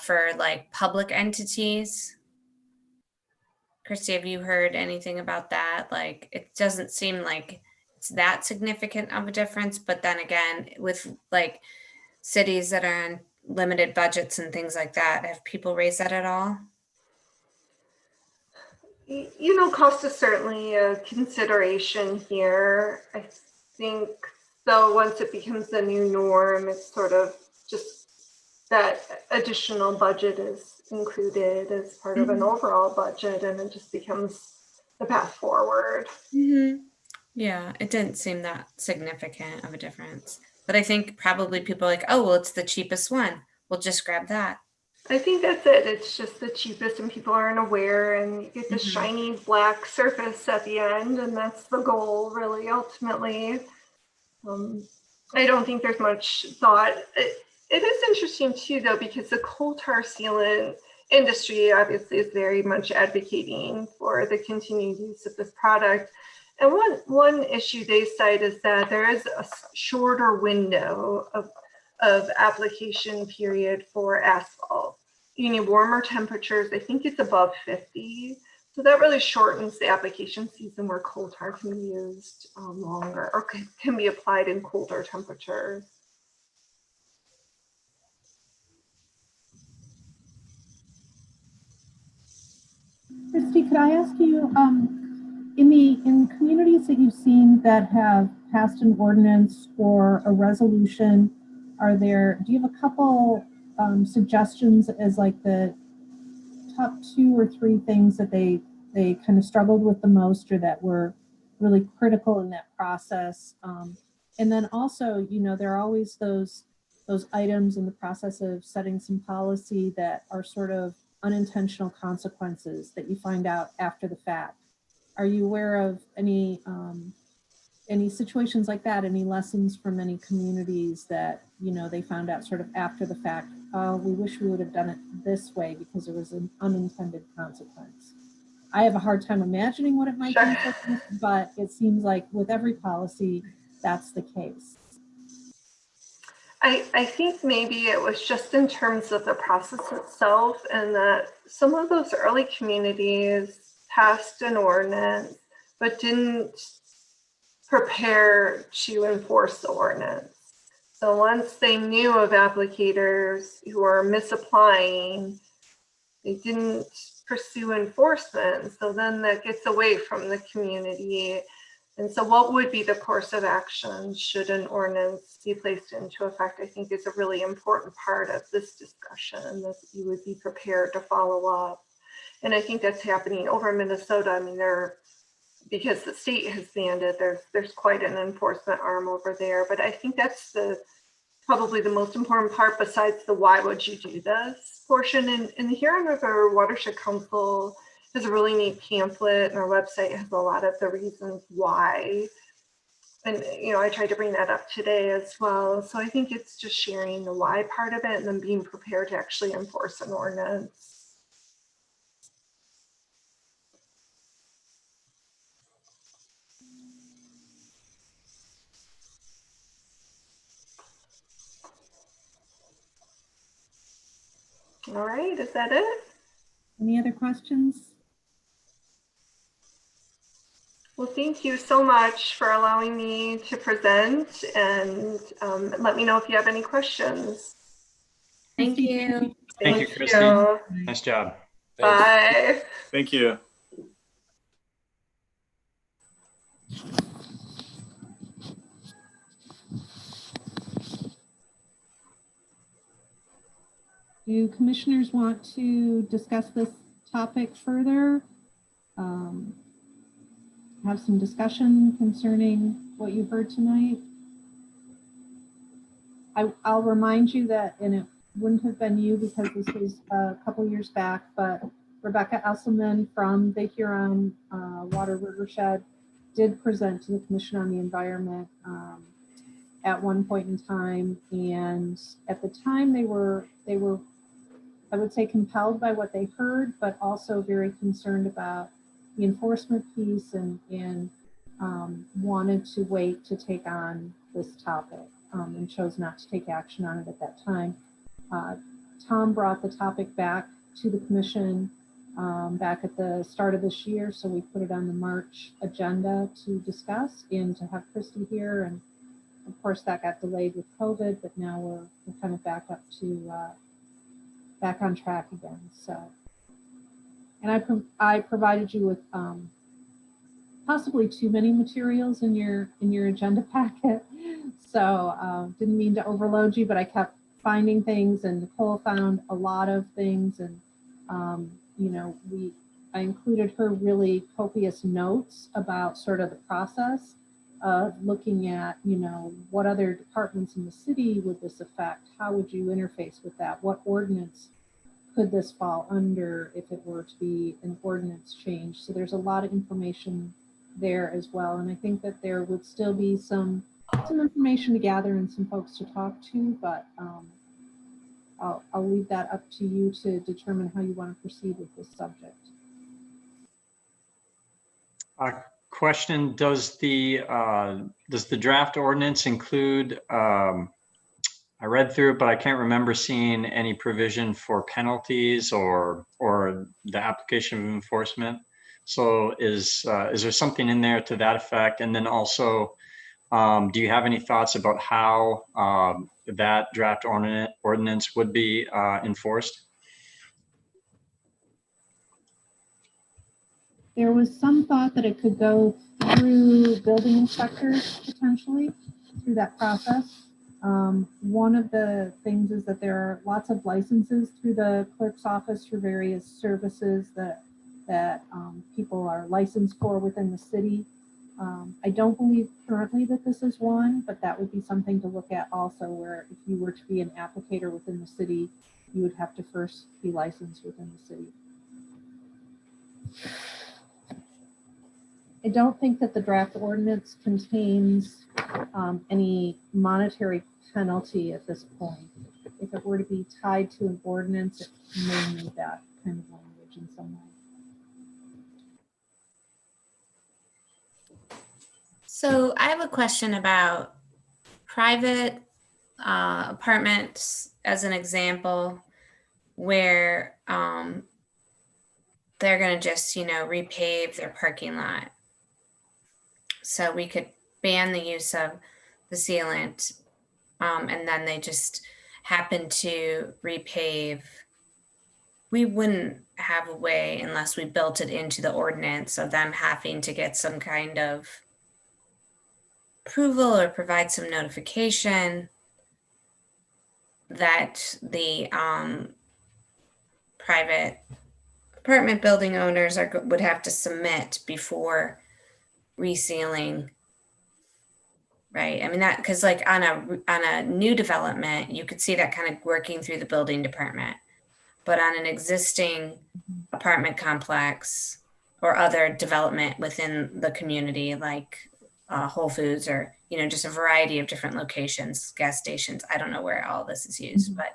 for like public entities. Christy, have you heard anything about that? Like, it doesn't seem like it's that significant of a difference, but then again, with like cities that are on limited budgets and things like that, have people raised that at all? You know, cost is certainly a consideration here. I think so. Once it becomes the new norm, it's sort of just that additional budget is included as part of an overall budget, and it just becomes the path forward. Yeah, it didn't seem that significant of a difference. But I think probably people are like, oh, well, it's the cheapest one. We'll just grab that. I think that's it. It's just the cheapest and people aren't aware, and you get this shiny black surface at the end, and that's the goal really ultimately. I don't think there's much thought. It is interesting too though, because the coal tar sealant industry obviously is very much advocating for the continued use of this product. And one issue they cite is that there is a shorter window of application period for asphalt. You need warmer temperatures. I think it's above 50. So that really shortens the application season where coal tar can be used longer or can be applied in colder temperatures. Christy, could I ask you, in communities that you've seen that have passed an ordinance or a resolution, do you have a couple suggestions as like the top 2 or 3 things that they kind of struggled with the most or that were really critical in that process? And then also, you know, there are always those items in the process of setting some policy that are sort of unintentional consequences that you find out after the fact. Are you aware of any situations like that? Any lessons from any communities that, you know, they found out sort of after the fact, oh, we wish we would have done it this way because there was an unintended consequence? I have a hard time imagining what it might be, but it seems like with every policy, that's the case. I think maybe it was just in terms of the process itself, and that some of those early communities passed an ordinance, but didn't prepare to enforce the ordinance. So once they knew of applicators who were misapplying, they didn't pursue enforcement. So then that gets away from the community. And so what would be the course of action should an ordinance be placed into effect, I think is a really important part of this discussion, that you would be prepared to follow up. And I think that's happening over in Minnesota. I mean, because the state has banned it, there's quite an enforcement arm over there. But I think that's probably the most important part, besides the why would you do this portion. And the Huron River Watershed Council has a really neat pamphlet, and our website has a lot of the reasons why. And, you know, I tried to bring that up today as well. So I think it's just sharing the why part of it and then being prepared to actually enforce an ordinance. All right, is that it? Any other questions? Well, thank you so much for allowing me to present, and let me know if you have any questions. Thank you. Thank you, Christy. Nice job. Bye. Thank you. Do commissioners want to discuss this topic further? Have some discussion concerning what you've heard tonight? I'll remind you that, and it wouldn't have been you because this was a couple years back, but Rebecca Esselman from the Huron Water Watershed did present to the Commission on the Environment at one point in time. And at the time they were, I would say, compelled by what they heard, but also very concerned about the enforcement piece and wanted to wait to take on this topic and chose not to take action on it at that time. Tom brought the topic back to the commission back at the start of this year. So we put it on the March agenda to discuss and to have Christy here. And of course that got delayed with COVID, but now we're kind of back up to back on track again. So, and I provided you with possibly too many materials in your agenda packet. So didn't mean to overload you, but I kept finding things, and Nicole found a lot of things, and you know, I included her really copious notes about sort of the process of looking at, you know, what other departments in the city would this affect? How would you interface with that? What ordinance could this fall under if it were to be an ordinance change? So there's a lot of information there as well. And I think that there would still be some information to gather and some folks to talk to, but I'll leave that up to you to determine how you want to proceed with this subject. Question, does the draft ordinance include, I read through it, but I can't remember seeing any provision for penalties or the application of enforcement. So is there something in there to that effect? And then also, do you have any thoughts about how that draft ordinance would be enforced? There was some thought that it could go through building inspectors potentially through that process. One of the things is that there are lots of licenses through the clerk's office for various services that people are licensed for within the city. I don't believe currently that this is one, but that would be something to look at also, where if you were to be an applicator within the city, you would have to first be licensed within the city. I don't think that the draft ordinance contains any monetary penalty at this point. If it were to be tied to an ordinance, it may need that kind of language in some way. So I have a question about private apartments as an example, where they're going to just, you know, repave their parking lot. So we could ban the use of the sealant, and then they just happen to repave. We wouldn't have a way, unless we built it into the ordinance, of them having to get some kind of approval or provide some notification that the private apartment building owners would have to submit before resealing, right? I mean, that, because like on a new development, you could see that kind of working through the building department, but on an existing apartment complex or other development within the community, like Whole Foods, or, you know, just a variety of different locations, gas stations. I don't know where all this is used, but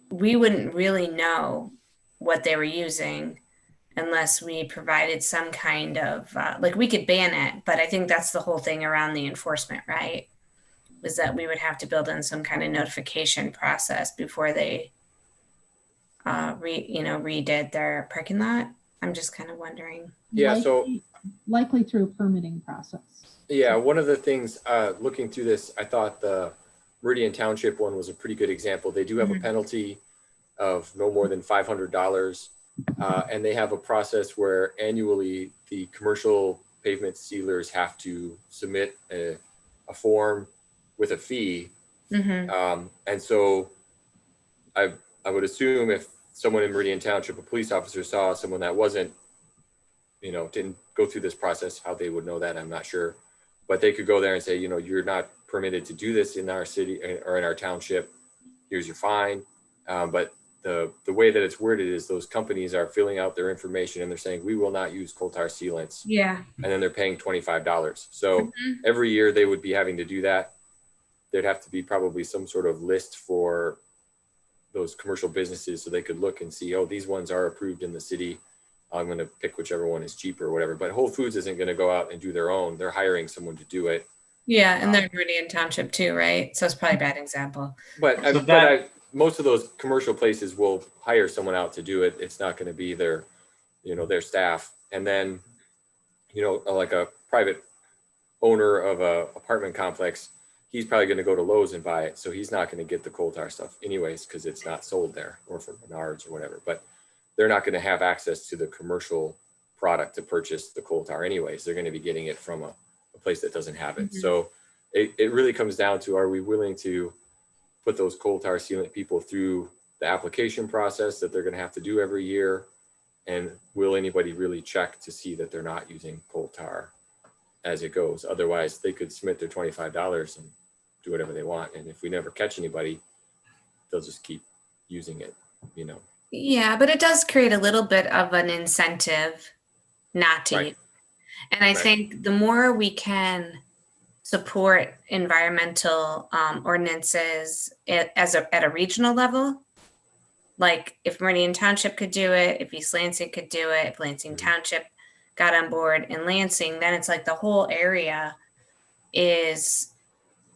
we wouldn't really know what they were using unless we provided some kind of, like, we could ban it, but I think that's the whole thing around the enforcement, right? Was that we would have to build in some kind of notification process before they redid their parking lot. I'm just kind of wondering. Yeah, likely through a permitting process. Yeah, one of the things, looking through this, I thought the Meridian Township one was a pretty good example. They do have a penalty of no more than $500. And they have a process where annually the commercial pavement sealers have to submit a form with a fee. And so I would assume if someone in Meridian Township, a police officer, saw someone that wasn't, you know, didn't go through this process, how they would know that, I'm not sure. But they could go there and say, you know, you're not permitted to do this in our city or in our township. Here's your fine. But the way that it's worded is those companies are filling out their information and they're saying, we will not use coal tar sealants. Yeah. And then they're paying $25. So every year they would be having to do that. There'd have to be probably some sort of list for those commercial businesses so they could look and see, oh, these ones are approved in the city. I'm going to pick whichever one is cheaper or whatever. But Whole Foods isn't going to go out and do their own. They're hiring someone to do it. Yeah, and they're in Meridian Township too, right? So it's probably a bad example. But most of those commercial places will hire someone out to do it. It's not going to be their, their staff. And then, like a private owner of a apartment complex, he's probably going to go to Lowe's and buy it. So he's not going to get the coal tar stuff anyways, because it's not sold there, or from Menards or whatever. But they're not going to have access to the commercial product to purchase the coal tar anyways. They're going to be getting it from a place that doesn't have it. So it really comes down to, are we willing to put those coal tar sealant people through the application process that they're going to have to do every year? And will anybody really check to see that they're not using coal tar as it goes? Otherwise, they could submit their $25 and do whatever they want. And if we never catch anybody, they'll just keep using it, Yeah, but it does create a little bit of an incentive not to use. And I think the more we can support environmental ordinances at a regional level, like if Meridian Township could do it, if East Lansing could do it, if Lansing Township got on board in Lansing, then it's like the whole area is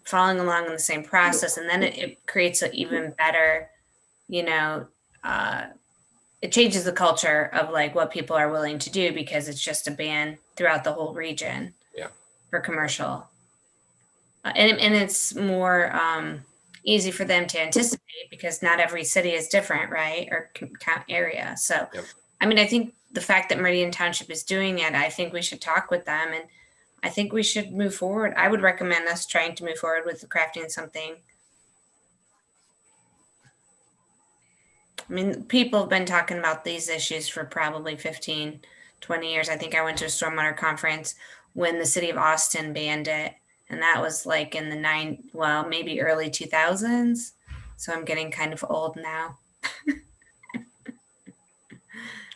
following along in the same process. And then it creates an even better, it changes the culture of like what people are willing to do, because it's just a ban throughout the whole region for commercial. And it's more easy for them to anticipate, because not every city is different, right? Or area. So, I mean, I think the fact that Meridian Township is doing it, I think we should talk with them, and I think we should move forward. I would recommend us trying to move forward with crafting something. I mean, people have been talking about these issues for probably 15, 20 years. I think I went to a stormwater conference when the city of Austin banned it. And that was like in the maybe early 2000s. So I'm getting kind of old now.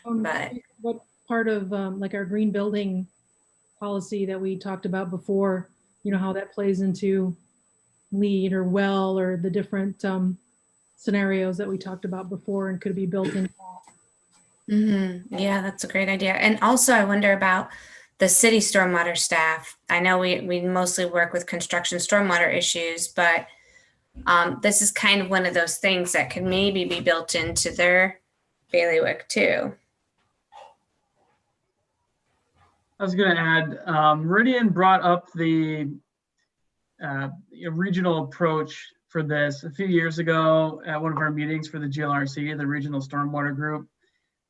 But what part of like our green building policy that we talked about before, how that plays into LEED or well, or the different scenarios that we talked about before, and could be built in. Yeah, that's a great idea. And also I wonder about the city stormwater staff. I know we mostly work with construction stormwater issues, but this is kind of one of those things that could maybe be built into their bailiwick too. I was going to add, Meridian brought up the regional approach for this a few years ago at one of our meetings for the GLRC, the Regional Stormwater Group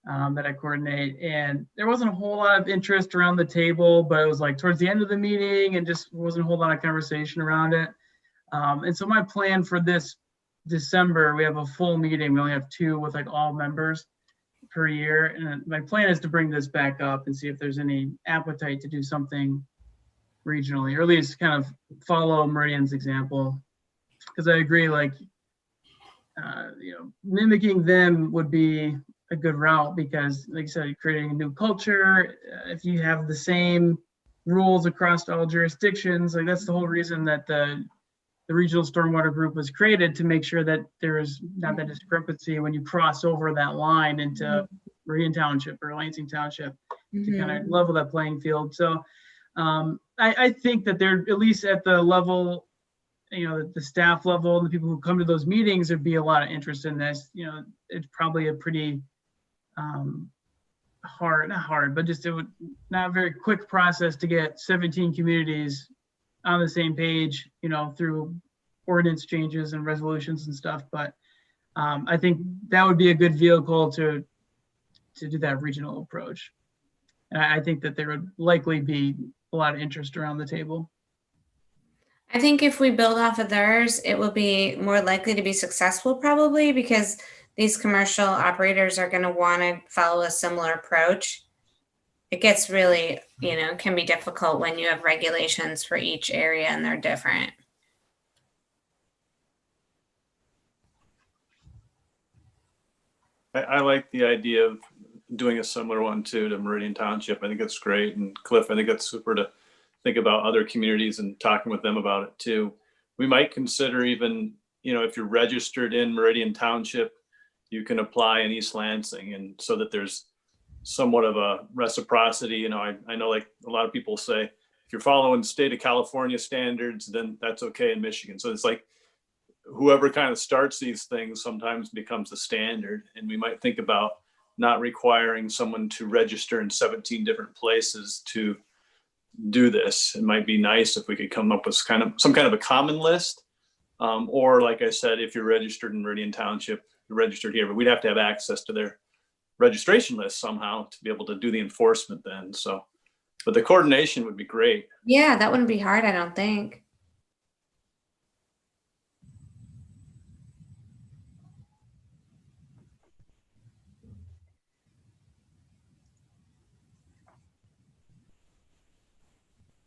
that I coordinate. And there wasn't a whole lot of interest around the table, but it was like towards the end of the meeting, and just wasn't a whole lot of conversation around it. And so my plan for this December, we have a full meeting. We only have 2 with like all members per year. And my plan is to bring this back up and see if there's any appetite to do something regionally, or at least kind of follow Meridian's example. Because I agree, like, mimicking them would be a good route, because like I said, creating a new culture, if you have the same rules across all jurisdictions, like that's the whole reason that the regional stormwater group was created, to make sure that there is not that discrepancy when you cross over that line into Meridian Township or Lansing Township, to kind of level that playing field. So I think that they're at least at the level, the staff level, and the people who come to those meetings, there'd be a lot of interest in this. It's probably a pretty just not a very quick process to get 17 communities on the same page, through ordinance changes and resolutions and stuff. But I think that would be a good vehicle to do that regional approach. And I think that there would likely be a lot of interest around the table. I think if we build off of theirs, it will be more likely to be successful, probably, because these commercial operators are going to want to follow a similar approach. It gets really, can be difficult when you have regulations for each area and they're different. I like the idea of doing a similar one too to Meridian Township. I think it's great. And Cliff, I think it's super to think about other communities and talking with them about it too. We might consider even, if you're registered in Meridian Township, you can apply in East Lansing, and so that there's somewhat of a reciprocity. I know like a lot of people say, if you're following state of California standards, then that's okay in Michigan. So it's like, whoever kind of starts these things sometimes becomes the standard. And we might think about not requiring someone to register in 17 different places to do this. It might be nice if we could come up with some kind of a common list. Or like I said, if you're registered in Meridian Township, you're registered here, but we'd have to have access to their registration list somehow to be able to do the enforcement then. So, but the coordination would be great. Yeah, that wouldn't be hard, I don't think.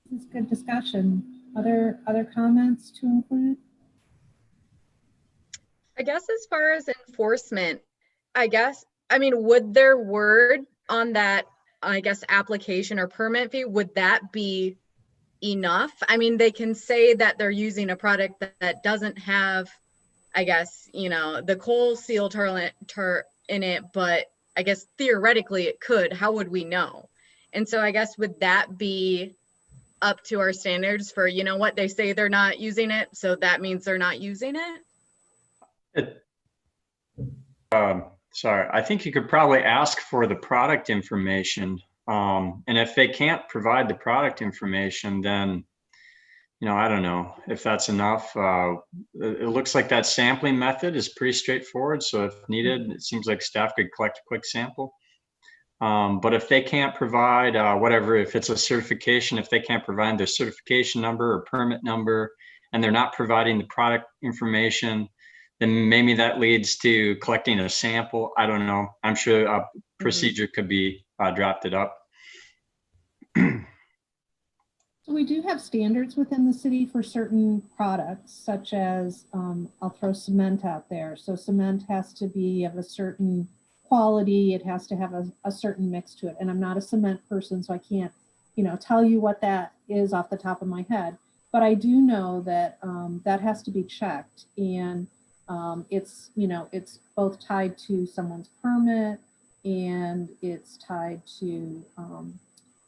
This is good discussion. Other comments to include? I guess as far as enforcement, would their word on that, application or permit fee, would that be enough? I mean, they can say that they're using a product that doesn't have, the coal seal in it, but I guess theoretically it could. How would we know? And so I guess would that be up to our standards for, they say they're not using it, so that means they're not using it? Sorry, I think you could probably ask for the product information. And if they can't provide the product information, then, I don't know if that's enough. It looks like that sampling method is pretty straightforward. So if needed, it seems like staff could collect a quick sample. But if they can't provide if it's a certification, if they can't provide their certification number or permit number, and they're not providing the product information, then maybe that leads to collecting a sample. I don't know. I'm sure a procedure could be drafted up. So we do have standards within the city for certain products, such as, I'll throw cement out there. So cement has to be of a certain quality. It has to have a certain mix to it. And I'm not a cement person, so I can't, tell you what that is off the top of my head. But I do know that that has to be checked. And it's both tied to someone's permit, and it's tied to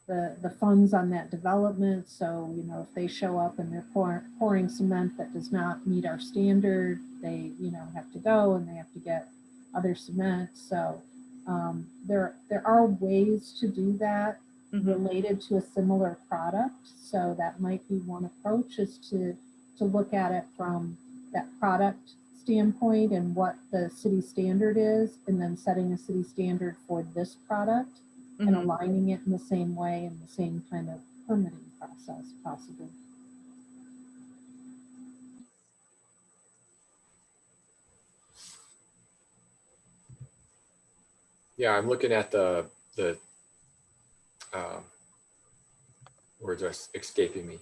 the funds on that development. So, if they show up and they're pouring cement that does not meet our standard, they, have to go and they have to get other cement. So there are ways to do that related to a similar product. So that might be one approach, is to look at it from that product standpoint and what the city standard is, and then setting a city standard for this product and aligning it in the same way and the same kind of permitting process possibly. Yeah, I'm looking at the words are escaping me.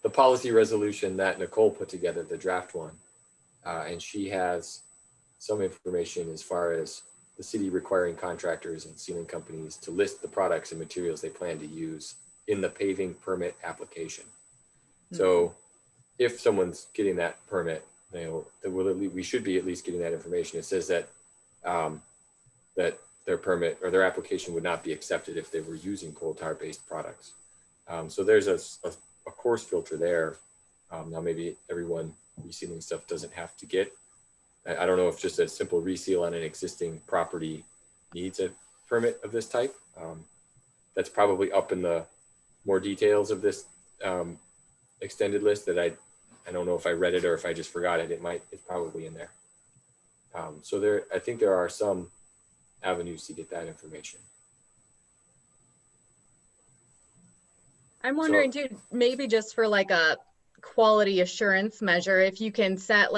The policy resolution that Nicole put together, the draft one. And she has some information as far as the city requiring contractors and sealing companies to list the products and materials they plan to use in the paving permit application. So if someone's getting that permit, we should be at least getting that information. It says that that their permit or their application would not be accepted if they were using coal tar based products. So there's a course filter there. Now maybe everyone resealing stuff doesn't have to get. I don't know if just a simple reseal on an existing property needs a permit of this type. That's probably up in the more details of this extended list that I don't know if I read it or if I just forgot it. It's probably in there. So I think there are some avenues to get that information. I'm wondering too, maybe just for like a quality assurance measure, if you can set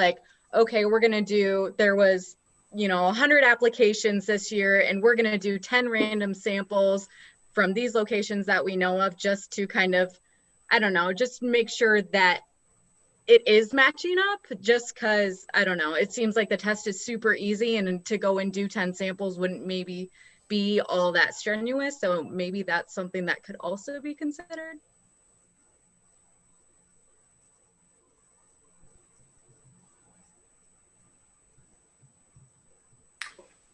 okay, there was, 100 applications this year, and we're going to do 10 random samples from these locations that we know of, just to kind of, just make sure that it is matching up, just because, it seems like the test is super easy, and to go and do 10 samples wouldn't maybe be all that strenuous. So maybe that's something that could also be considered.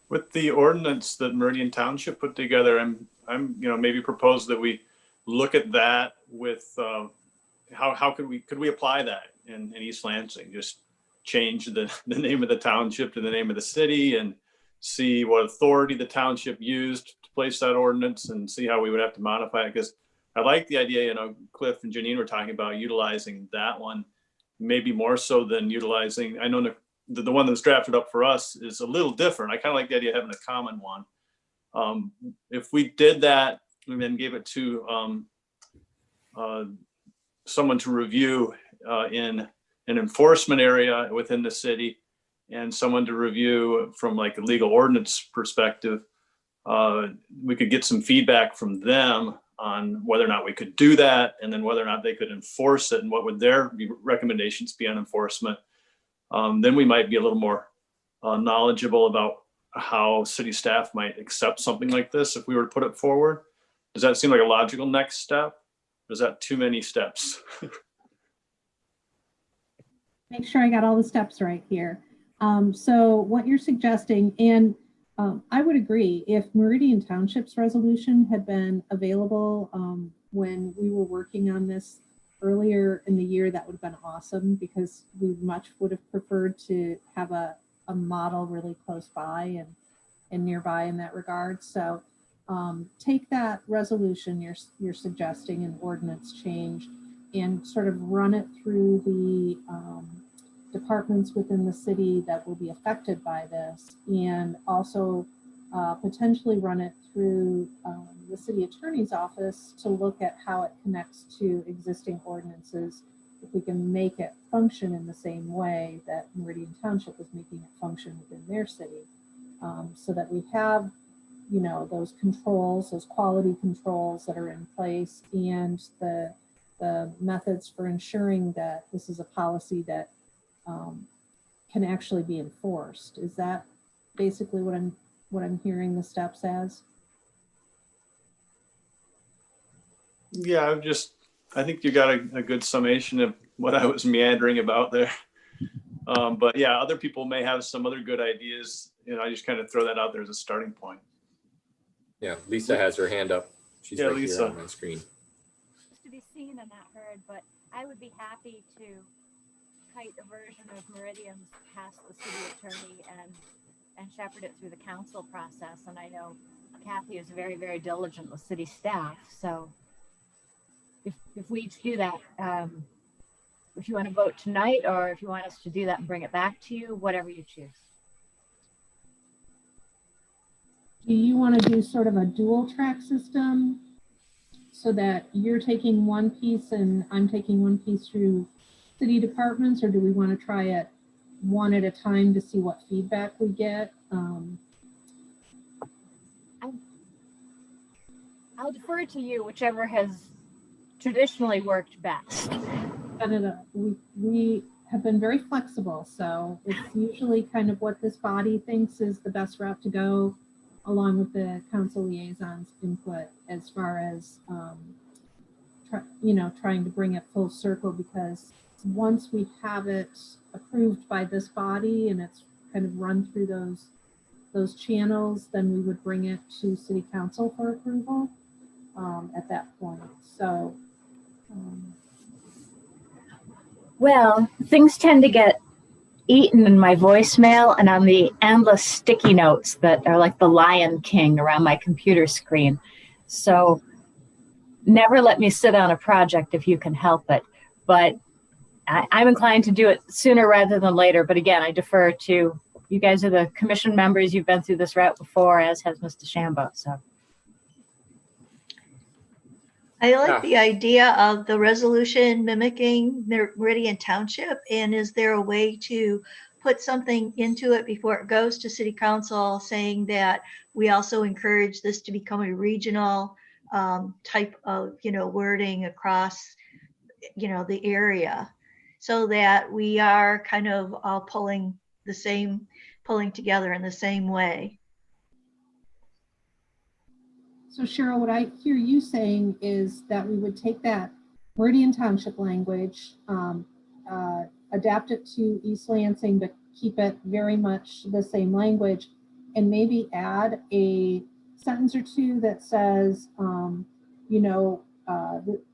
With the ordinance that Meridian Township put together, I'm maybe propose that we look at that with how could we apply that in East Lansing, just change the name of the township to the name of the city and see what authority the township used to place that ordinance and see how we would have to modify it. Because I like the idea, Cliff and Janine were talking about utilizing that one, maybe more so than utilizing, I know the one that's drafted up for us is a little different. I kind of like the idea of having a common one. If we did that and then gave it to someone to review in an enforcement area within the city and someone to review from like a legal ordinance perspective, we could get some feedback from them on whether or not we could do that and then whether or not they could enforce it and what would their recommendations be on enforcement. Then we might be a little more knowledgeable about how city staff might accept something like this if we were to put it forward. Does that seem like a logical next step? Or is that too many steps? Make sure I got all the steps right here. So what you're suggesting, and I would agree, if Meridian Township's resolution had been available when we were working on this earlier in the year, that would have been awesome, because we much would have preferred to have a model really close by and nearby in that regard. So take that resolution you're suggesting an ordinance change and sort of run it through the departments within the city that will be affected by this, and also potentially run it through the city attorney's office to look at how it connects to existing ordinances, if we can make it function in the same way that Meridian Township is making it function within their city, so that we have, those controls, those quality controls that are in place, and the methods for ensuring that this is a policy that can actually be enforced. Is that basically what I'm hearing the steps as? Yeah, I think you got a good summation of what I was meandering about there. But yeah, other people may have some other good ideas. I just kind of throw that out there as a starting point. Yeah, Lisa has her hand up. She's right Lisa. here on my screen. To be seen and not heard, but I would be happy to kite a version of Meridian's past the city attorney and shepherd it through the council process. And I know Kathy is very, very diligent with city staff. So if we each do that, if you want to vote tonight, or if you want us to do that and bring it back to you, whatever you choose. Do you want to do sort of a dual track system so that you're taking one piece and I'm taking one piece through city departments, or do we want to try it one at a time to see what feedback we get? I'll defer to you, whichever has traditionally worked best. We have been very flexible, so it's usually kind of what this body thinks is the best route to go, along with the council liaison's input as far as trying to bring it full circle, because once we have it approved by this body and it's kind of run through those channels, then we would bring it to city council for approval at that point. So well, things tend to get eaten in my voicemail and on the endless sticky notes that are like the Lion King around my computer screen. So never let me sit on a project if you can help it. But I'm inclined to do it sooner rather than later. But again, I defer to you guys. Are the commission members. You've been through this route before, as has Mr. Shambo. So I like the idea of the resolution mimicking Meridian Township. And is there a way to put something into it before it goes to city council saying that we also encourage this to become a regional type of, wording across, the area, so that we are kind of all pulling together in the same way? So Cheryl, what I hear you saying is that we would take that Meridian Township language, adapt it to East Lansing, but keep it very much the same language, and maybe add a sentence or two that says,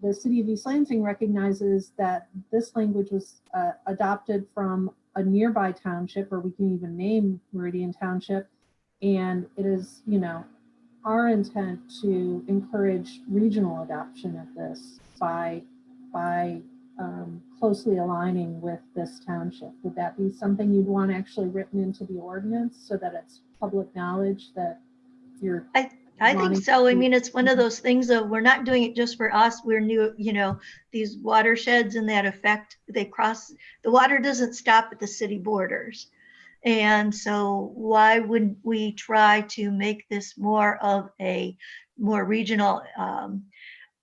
the city of East Lansing recognizes that this language was adopted from a nearby township, or we can even name Meridian Township. And it is, our intent to encourage regional adoption of this by closely aligning with this township. Would that be something you'd want actually written into the ordinance so that it's public knowledge that you're? I think so. I mean, it's one of those things of we're not doing it just for us. We're new, these watersheds and that effect, the water doesn't stop at the city borders. And so why wouldn't we try to make this more of a more regional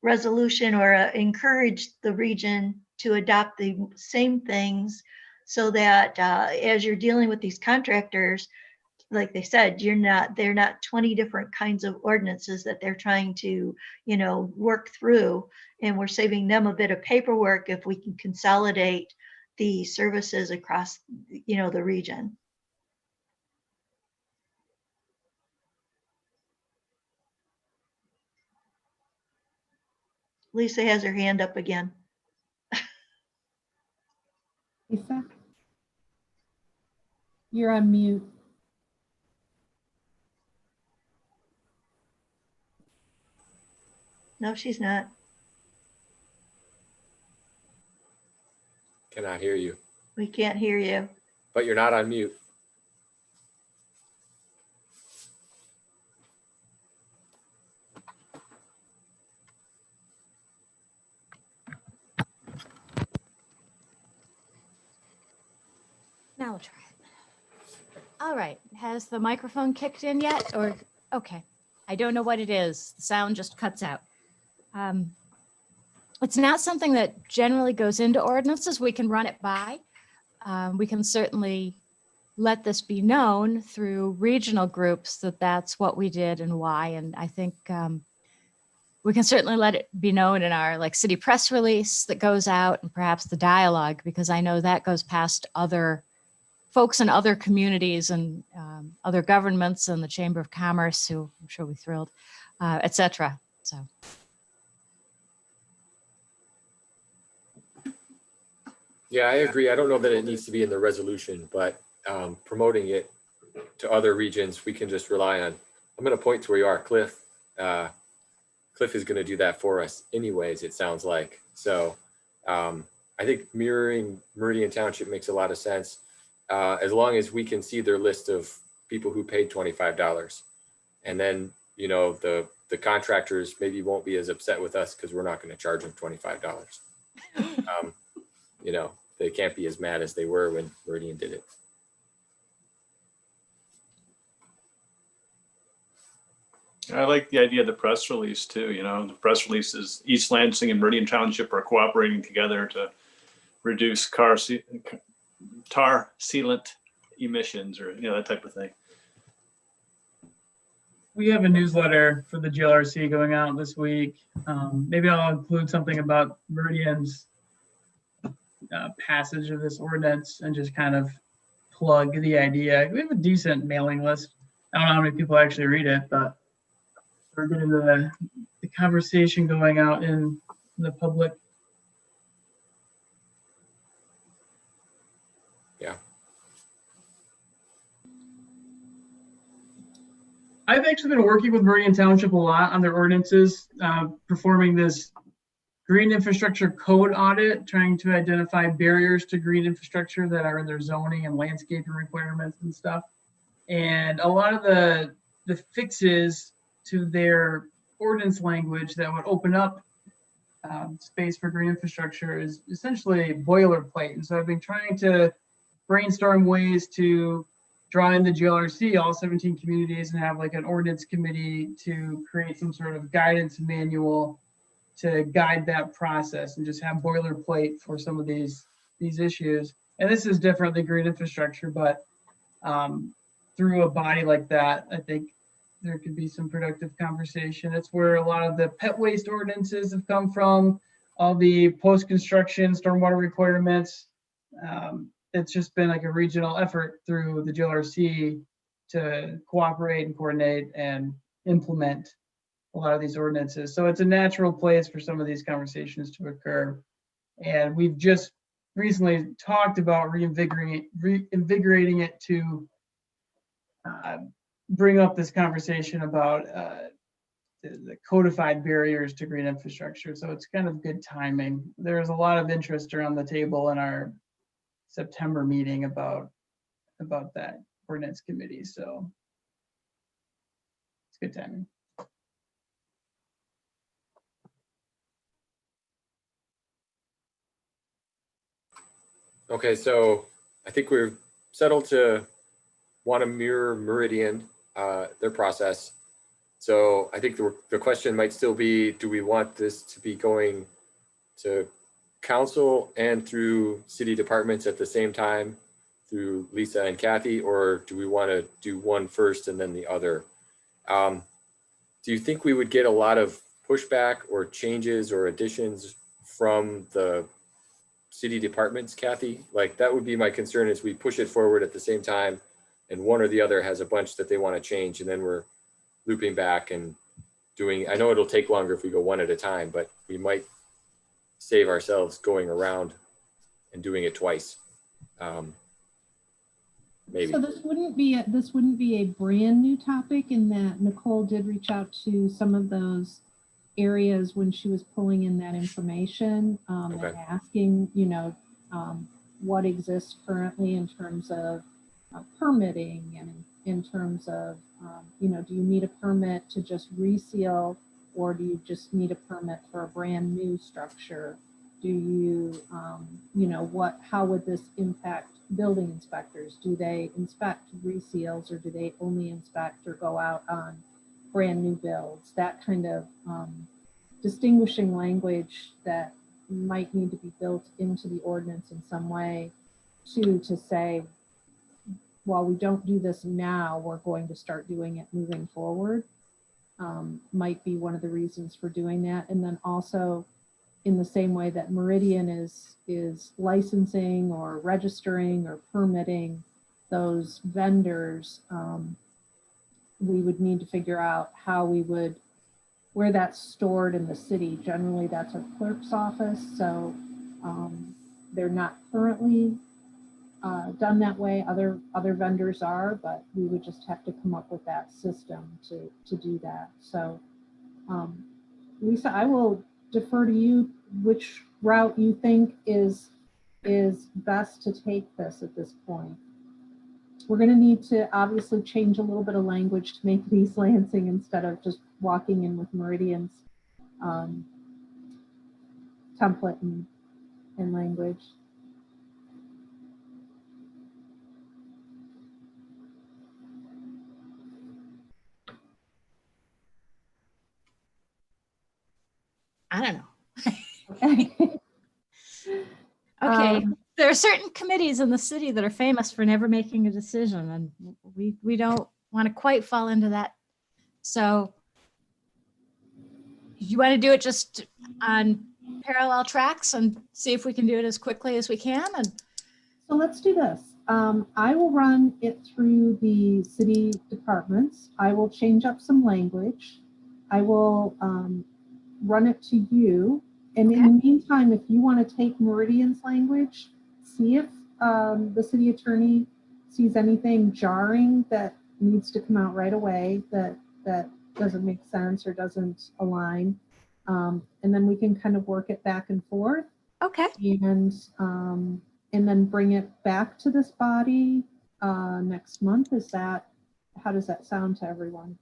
resolution, or encourage the region to adopt the same things, so that as you're dealing with these contractors, like they said, they're not 20 different kinds of ordinances that they're trying to, work through. And we're saving them a bit of paperwork if we can consolidate the services across, the region. Lisa has her hand up again. Lisa, you're on mute. No, she's not. Cannot hear you. We can't hear you. But you're not on mute. Now we'll try it. All right. Has the microphone kicked in yet? Or, okay. I don't know what it is. The sound just cuts out. It's not something that generally goes into ordinances. We can run it by. We can certainly let this be known through regional groups that that's what we did and why. And I think we can certainly let it be known in our city press release that goes out, and perhaps the dialogue, because I know that goes past other folks in other communities and other governments and the Chamber of Commerce, who I'm sure we're thrilled, et cetera. So. Yeah, I agree. I don't know that it needs to be in the resolution, but promoting it to other regions, we can just rely on. I'm going to point to where you are, Cliff. Cliff is going to do that for us anyways, it sounds like. So I think mirroring Meridian Township makes a lot of sense, as long as we can see their list of people who paid $25. And then, the contractors maybe won't be as upset with us because we're not going to charge them $25. They can't be as mad as they were when Meridian did it. I like the idea of the press release too. The press release is East Lansing and Meridian Township are cooperating together to reduce tar sealant emissions, or that type of thing. We have a newsletter for the GLRC going out this week. Maybe I'll include something about Meridian's passage of this ordinance and just kind of plug the idea. We have a decent mailing list. I don't know how many people actually read it, but we're getting the conversation going out in the public. Yeah. I've actually been working with Meridian Township a lot on their ordinances, performing this green infrastructure code audit, trying to identify barriers to green infrastructure that are in their zoning and landscaping requirements and stuff. And a lot of the fixes to their ordinance language that would open up space for green infrastructure is essentially boilerplate. And so I've been trying to brainstorm ways to draw in the GLRC, all 17 communities, and have an ordinance committee to create some sort of guidance manual to guide that process, and just have boilerplate for some of these issues. And this is different than green infrastructure, but through a body like that, I think there could be some productive conversation. It's where a lot of the pet waste ordinances have come from, all the post-construction stormwater requirements. It's just been a regional effort through the GLRC to cooperate and coordinate and implement a lot of these ordinances. So it's a natural place for some of these conversations to occur. And we've just recently talked about reinvigorating it to bring up this conversation about the codified barriers to green infrastructure. So it's kind of good timing. There's a lot of interest around the table in our September meeting about that ordinance committee. So it's good timing. Okay, so I think we're settled to want to mirror Meridian, their process. So I think the question might still be, do we want this to be going to council and through city departments at the same time through Lisa and Kathy, or do we want to do one first and then the other? Do you think we would get a lot of pushback or changes or additions from the city departments, Kathy? Like, that would be my concern, is we push it forward at the same time and one or the other has a bunch that they want to change, and then we're looping back and doing, I know it'll take longer if we go one at a time, but we might save ourselves going around and doing it twice. Maybe. So this wouldn't be a brand new topic, in that Nicole did reach out to some of those areas when she was pulling in that information, and asking, you know, what exists currently in terms of permitting, and in terms of, you know, do you need a permit to just reseal, or do you just need a permit for a brand new structure? Do you, you know, how would this impact building inspectors? Do they inspect reseals, or do they only inspect or go out on brand new builds? That kind of distinguishing language that might need to be built into the ordinance in some way to say, while we don't do this now, we're going to start doing it moving forward, might be one of the reasons for doing that. And then also, in the same way that Meridian is licensing or registering or permitting those vendors, we would need to figure out how we would, where that's stored in the city. Generally, that's our clerk's office. So they're not currently done that way. Other vendors are, but we would just have to come up with that system to do that. So Lisa, I will defer to you which route you think is best to take this at this point. We're going to need to obviously change a little bit of language to make it East Lansing instead of just walking in with Meridian's template and language. I don't know. Okay. Okay, there are certain committees in the city that are famous for never making a decision, and we don't want to quite fall into that. So you want to do it just on parallel tracks and see if we can do it as quickly as we can? And so let's do this. I will run it through the city departments. I will change up some language. I will run it to you. And in the meantime, if you want to take Meridian's language, see if the city attorney sees anything jarring that needs to come out right away, that doesn't make sense or doesn't align. And then we can kind of work it back and forth. Okay. And then bring it back to this body next month. How does that sound to everyone?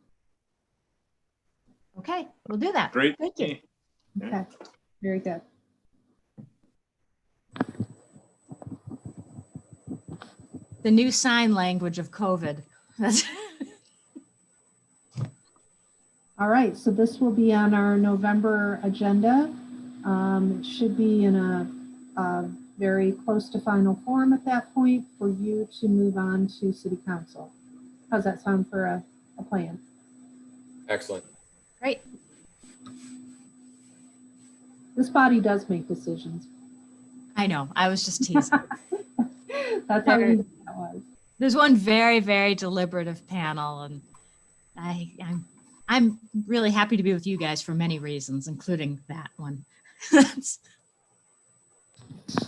Okay, we'll do that. Great. Thank you. Okay, very good. The new sign language of COVID. All right, so this will be on our November agenda. It should be in a very close to final form at that point for you to move on to city council. How's that sound for a plan? Excellent. Great. This body does make decisions. I know, I was just teasing. That's how easy that was. There's one very, very deliberative panel, and I'm really happy to be with you guys for many reasons, including that one.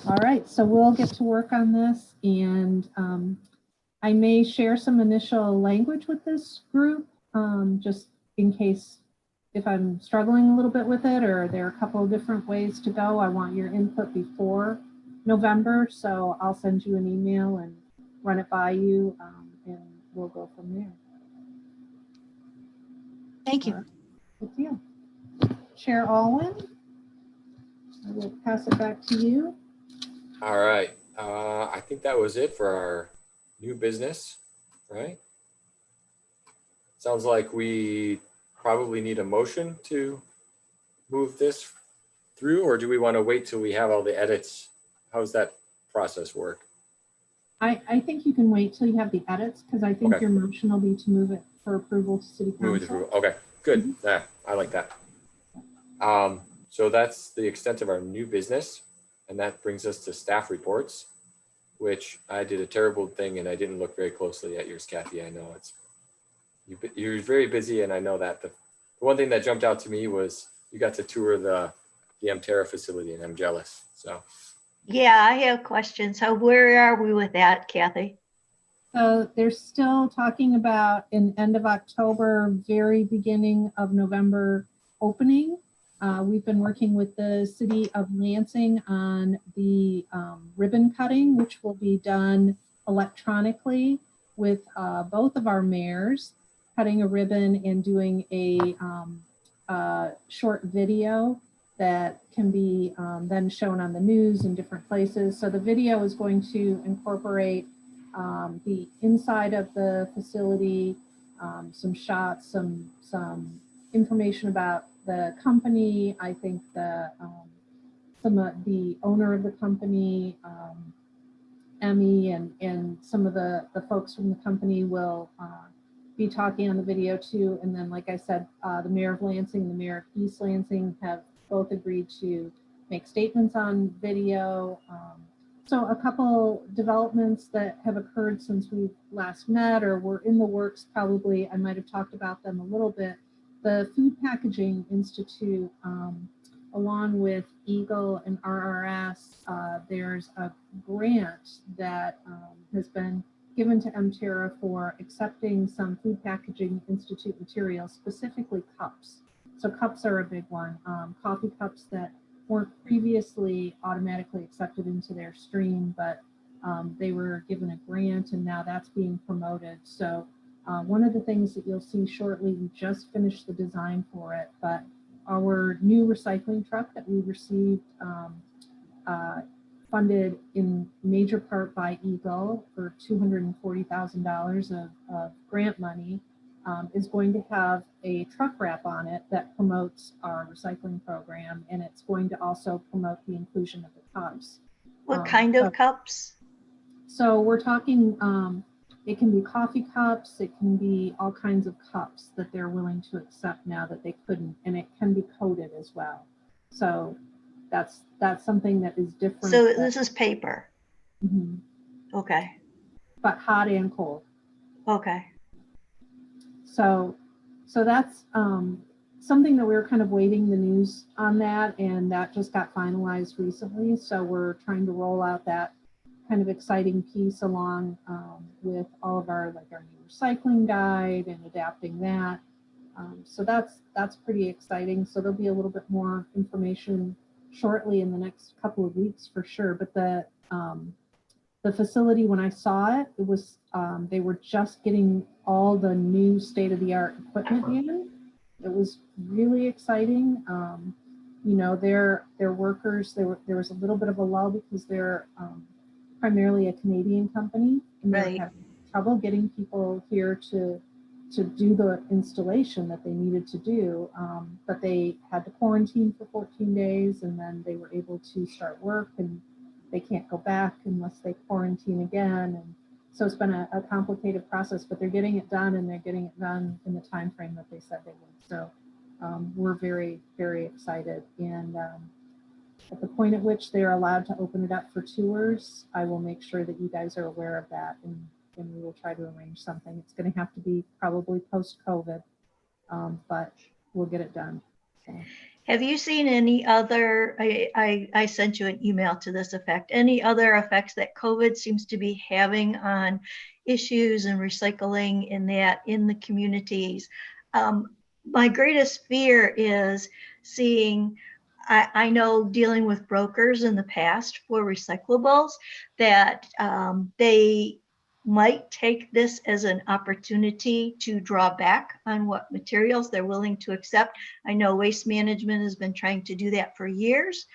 All right, so we'll get to work on this, and I may share some initial language with this group, just in case if I'm struggling a little bit with it, or there are a couple of different ways to go. I want your input before November, so I'll send you an email and run it by you, and we'll go from there. Thank you. Good deal. Chair Alwyn, I will pass it back to you. All right. I think that was it for our new business, right? Sounds like we probably need a motion to move this through, or do we want to wait till we have all the edits? How's that process work? I think you can wait till you have the edits, because I think Okay. your motion will be to move it for approval to city council. Move it through. Okay, good. Yeah, I like that. So that's the extent of our new business. And that brings us to staff reports, which I did a terrible thing and I didn't look very closely at yours, Kathy. I know you're very busy, and I know that. The one thing that jumped out to me was you got to tour the Mterra facility, and I'm jealous. So Yeah, I have questions. So where are we with that, Kathy? So they're still talking about an end of October, very beginning of November opening. We've been working with the city of Lansing on the ribbon cutting, which will be done electronically with both of our mayors cutting a ribbon and doing a short video that can be then shown on the news in different places. So the video is going to incorporate the inside of the facility, some shots, some information about the company. I think the owner of the company, Emmy, and some of the folks from the company will be talking on the video too. And then, like I said, the mayor of Lansing and the mayor of East Lansing have both agreed to make statements on video. So a couple developments that have occurred since we last met or were in the works, probably, I might have talked about them a little bit. The Food Packaging Institute, along with Eagle and RRS, there's a grant that has been given to Mterra for accepting some Food Packaging Institute materials, specifically cups. So cups are a big one. Coffee cups that weren't previously automatically accepted into their stream, but they were given a grant, and now that's being promoted. So one of the things that you'll see shortly, we just finished the design for it, but our new recycling truck that we received funded in major part by Eagle for $240,000 of grant money, is going to have a truck wrap on it that promotes our recycling program, and it's going to also promote the inclusion of the cups. What kind of cups? So we're talking, it can be coffee cups, it can be all kinds of cups that they're willing to accept now that they couldn't, and it can be coated as well. So that's something that is different. So this is paper. Mm-hmm. Okay. But hot and cold. Okay. So that's something that we were kind of waiting the news on that, and that just got finalized recently. So we're trying to roll out that kind of exciting piece along with all of our new recycling guide and adapting that. So that's pretty exciting. So there'll be a little bit more information shortly in the next couple of weeks for sure. But the facility, when I saw it, it was they were just getting all the new state-of-the-art equipment in. It was really exciting. You know, their workers, there was a little bit of a lull because they're primarily a Canadian company, and they were having trouble getting people here to do the installation that they needed to do. But they had to quarantine for 14 days, and then they were able to start work, and they can't go back unless they quarantine again. And so it's been a complicated process, but they're getting it done, and they're getting it done in the time frame that they said they would. So we're very, very excited. And at the point at which they're allowed to open it up for tours, I will make sure that you guys are aware of that, and we will try to arrange something. It's going to have to be probably post-COVID, but we'll get it done. So. Have you seen any other, I sent you an email to this effect, any other effects that COVID seems to be having on issues and recycling in the communities? My greatest fear is seeing, I know dealing with brokers in the past for recyclables, that they might take this as an opportunity to draw back on what materials they're willing to accept. I know Waste Management has been trying to do that for years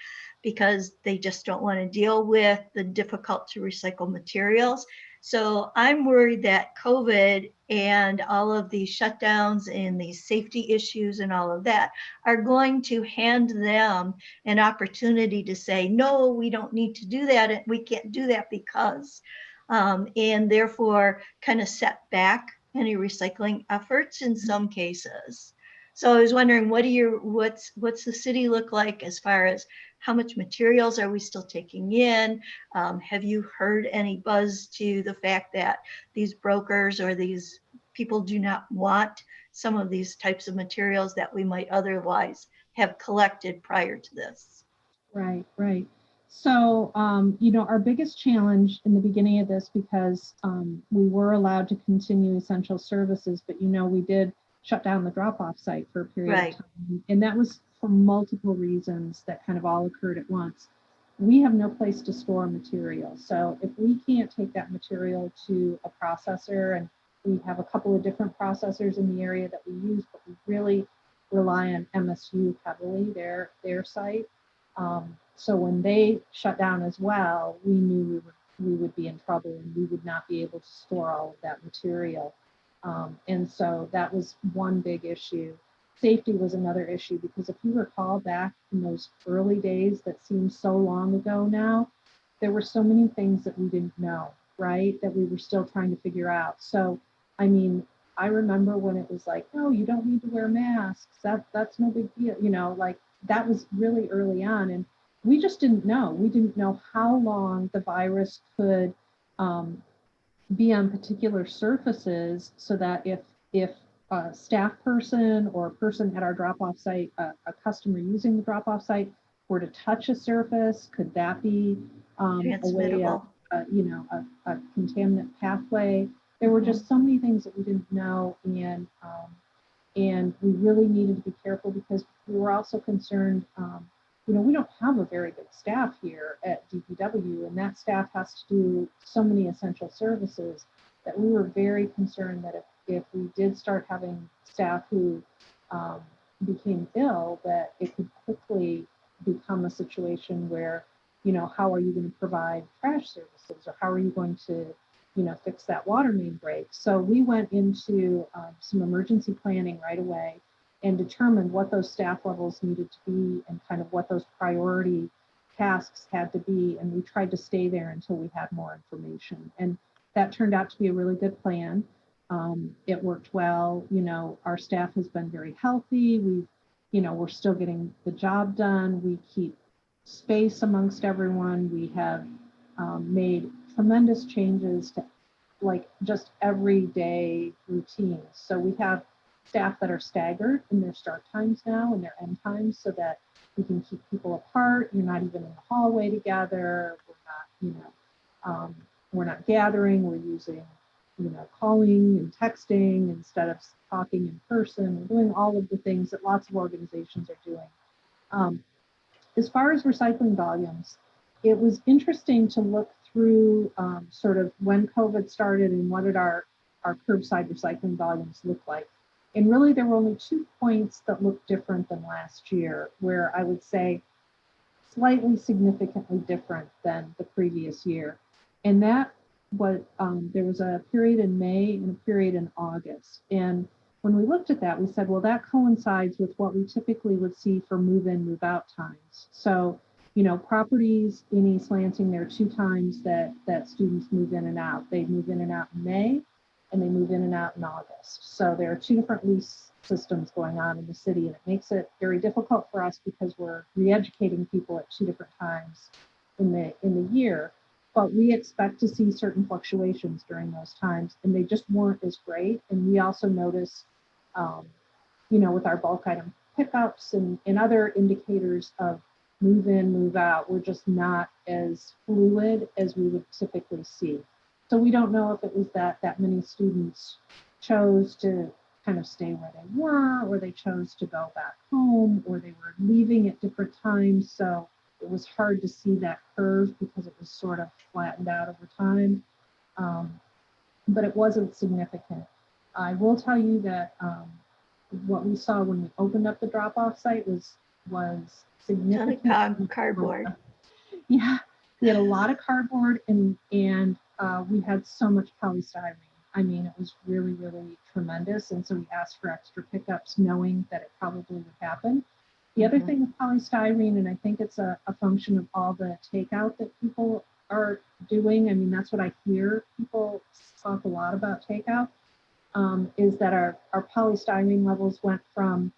because they just don't want to deal with the difficult to recycle materials. So I'm worried that COVID and all of these shutdowns and these safety issues and all of that are going to hand them an opportunity to say, no, we don't need to do that. We can't do that because, and therefore kind of set back any recycling efforts in some cases. So I was wondering, what's the city look like as far as how much materials are we still taking in? Have you heard any buzz to the fact that these brokers or these people do not want some of these types of materials that we might otherwise have collected prior to this? Right, right. So, our biggest challenge in the beginning of this, because we were allowed to continue essential services, but we did shut down the drop-off site for a period of time. And that was for multiple reasons that kind of all occurred at once. We have no place to store material. So if we can't take that material to a processor, and we have a couple of different processors in the area that we use, but we really rely on MSU heavily, their site. So when they shut down as well, we knew we would be in trouble and we would not be able to store all of that material. And so that was one big issue. Safety was another issue, because if you recall back in those early days that seem so long ago now, there were so many things that we didn't know, right? That we were still trying to figure out. So, I mean, I remember when it was like, no, you don't need to wear masks. That's no big deal. Like that was really early on. And we just didn't know. We didn't know how long the virus could be on particular surfaces, so that if a staff person or a person at our drop-off site, a customer using the drop-off site, were to touch a surface, could that be a way of, a contaminant pathway? There were just so many things that we didn't know, and we really needed to be careful, because we were also concerned. We don't have a very big staff here at DPW, and that staff has to do so many essential services that we were very concerned that if we did start having staff who became ill, that it could quickly become a situation where, how are you going to provide trash services, or how are you going to, fix that water main break? So we went into some emergency planning right away and determined what those staff levels needed to be and kind of what those priority tasks had to be. And we tried to stay there until we had more information. And that turned out to be a really good plan. It worked well. Our staff has been very healthy. We're still getting the job done. We keep space amongst everyone. We have made tremendous changes to like just everyday routines. So we have staff that are staggered in their start times now and their end times, so that we can keep people apart. You're not even in the hallway together. We're not gathering. We're using, calling and texting instead of talking in person. We're doing all of the things that lots of organizations are doing. As far as recycling volumes, it was interesting to look through sort of when COVID started and what did our curbside recycling volumes look like. And really, there were only 2 points that looked different than last year, where I would say slightly significantly different than the previous year. And that was, there was a period in May and a period in August. And when we looked at that, we said, well, that coincides with what we typically would see for move-in, move-out times. So, properties in East Lansing, there are 2 times that students move in and out. They move in and out in May, and they move in and out in August. So there are 2 different lease systems going on in the city, and it makes it very difficult for us because we're re-educating people at 2 different times in the year. But we expect to see certain fluctuations during those times, and they just weren't as great. And we also noticed, with our bulk item pickups and other indicators of move in, move out were just not as fluid as we would typically see. So we don't know if it was that many students chose to kind of stay where they were, or they chose to go back home, or they were leaving at different times. So it was hard to see that curve because it was sort of flattened out over time. But it wasn't significant. I will tell you that what we saw when we opened up the drop-off site was significant. Cardboard. Yeah, we had a lot of cardboard and we had so much polystyrene. I mean, it was really, really tremendous. And so we asked for extra pickups knowing that it probably would happen. The other thing with polystyrene, and I think it's a function of all the takeout that people are doing. I mean, that's what I hear people talk a lot about takeout, is that our polystyrene levels went from,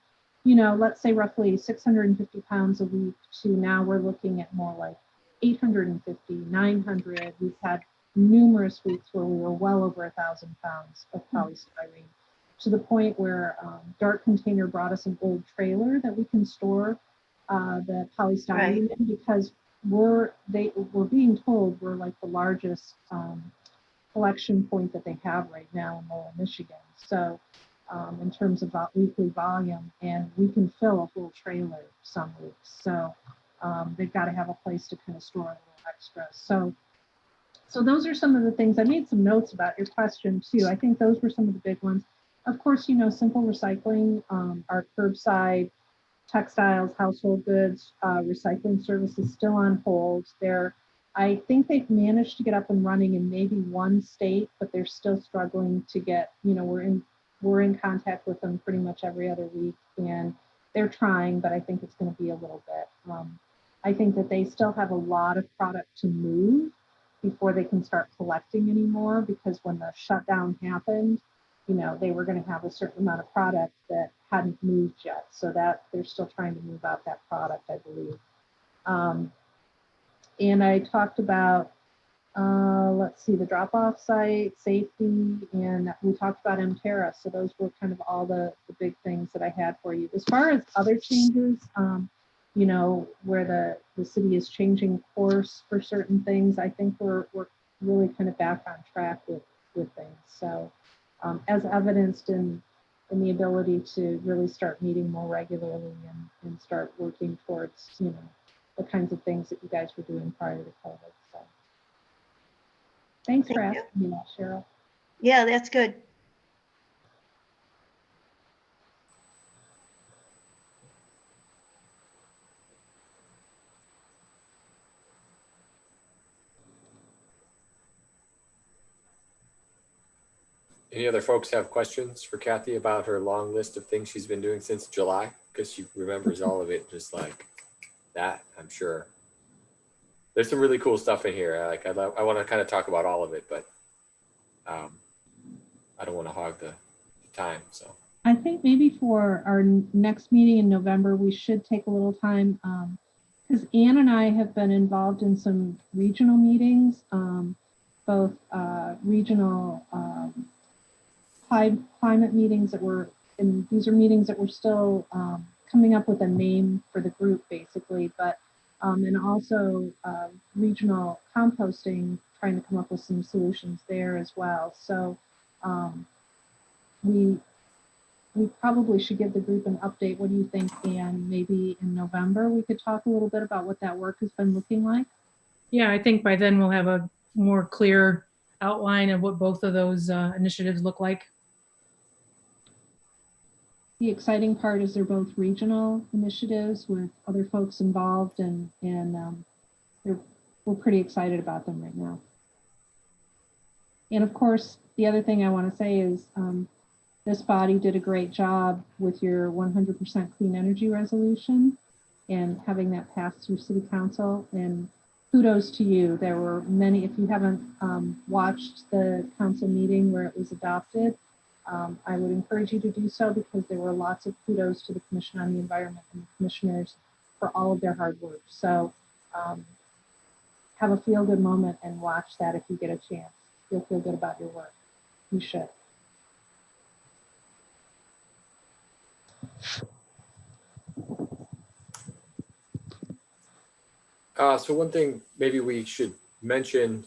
let's say roughly 650 pounds a week to now we're looking at more like 850, 900. We've had numerous weeks where we were well over 1,000 pounds of polystyrene, to the point where Dark Container brought us an old trailer that we can store the polystyrene in, because we're being told we're like the largest collection point that they have right now in Lowell, Michigan. So in terms of weekly volume, and we can fill a whole trailer some weeks. So they've got to have a place to kind of store a little extra. So those are some of the things. I made some notes about your question too. I think those were some of the big ones. Of course, simple recycling, our curbside, textiles, household goods, recycling service is still on hold. I think they've managed to get up and running in maybe one state, but they're still struggling to get, we're in contact with them pretty much every other week, and they're trying, but I think it's going to be a little bit. I think that they still have a lot of product to move before they can start collecting anymore, because when the shutdown happened, they were going to have a certain amount of product that hadn't moved yet. So that they're still trying to move out that product, I believe. And I talked about, let's see, the drop-off site, safety, and we talked about MTerra. So those were kind of all the big things that I had for you. As far as other changes, where the city is changing course for certain things, I think we're really kind of back on track with things. So as evidenced in the ability to really start meeting more regularly and start working towards, the kinds of things that you guys were doing prior to COVID. So thanks for asking me that, Cheryl. Yeah, that's good. Any other folks have questions for Kathy about her long list of things she's been doing since July? Because she remembers all of it just like that, I'm sure. There's some really cool stuff in here. I want to kind of talk about all of it, but I don't want to hog the time. So I think maybe for our next meeting in November, we should take a little time, because Ann and I have been involved in some regional meetings, both regional climate meetings and these are meetings that we're still coming up with a name for the group, basically, but and also regional composting, trying to come up with some solutions there as well. So we probably should give the group an update. What do you think, Ann? Maybe in November we could talk a little bit about what that work has been looking like? Yeah, I think by then we'll have a more clear outline of what both of those initiatives look like. The exciting part is they're both regional initiatives with other folks involved, and we're pretty excited about them right now. And of course, the other thing I want to say is this body did a great job with your 100% clean energy resolution and having that pass through City Council. And kudos to you. There were many, if you haven't watched the council meeting where it was adopted, I would encourage you to do so, because there were lots of kudos to the Commission on the Environment and the commissioners for all of their hard work. So have a feel-good moment and watch that if you get a chance. You'll feel good about your work. You should. So one thing maybe we should mention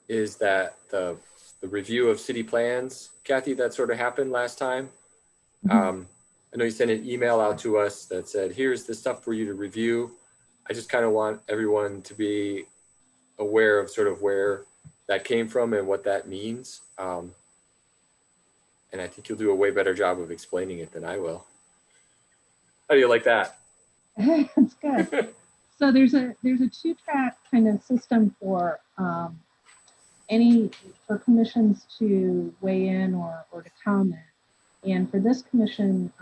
is that the review of city plans, Kathy, that sort of happened last time. I know you sent an email out to us that said, here's the stuff for you to review. I just kind of want everyone to be aware of sort of where that came from and what that means. And I think you'll do a way better job of explaining it than I will. How do you like that? That's good. So there's a 2-track kind of system for for commissions to weigh in or to comment. And for this commission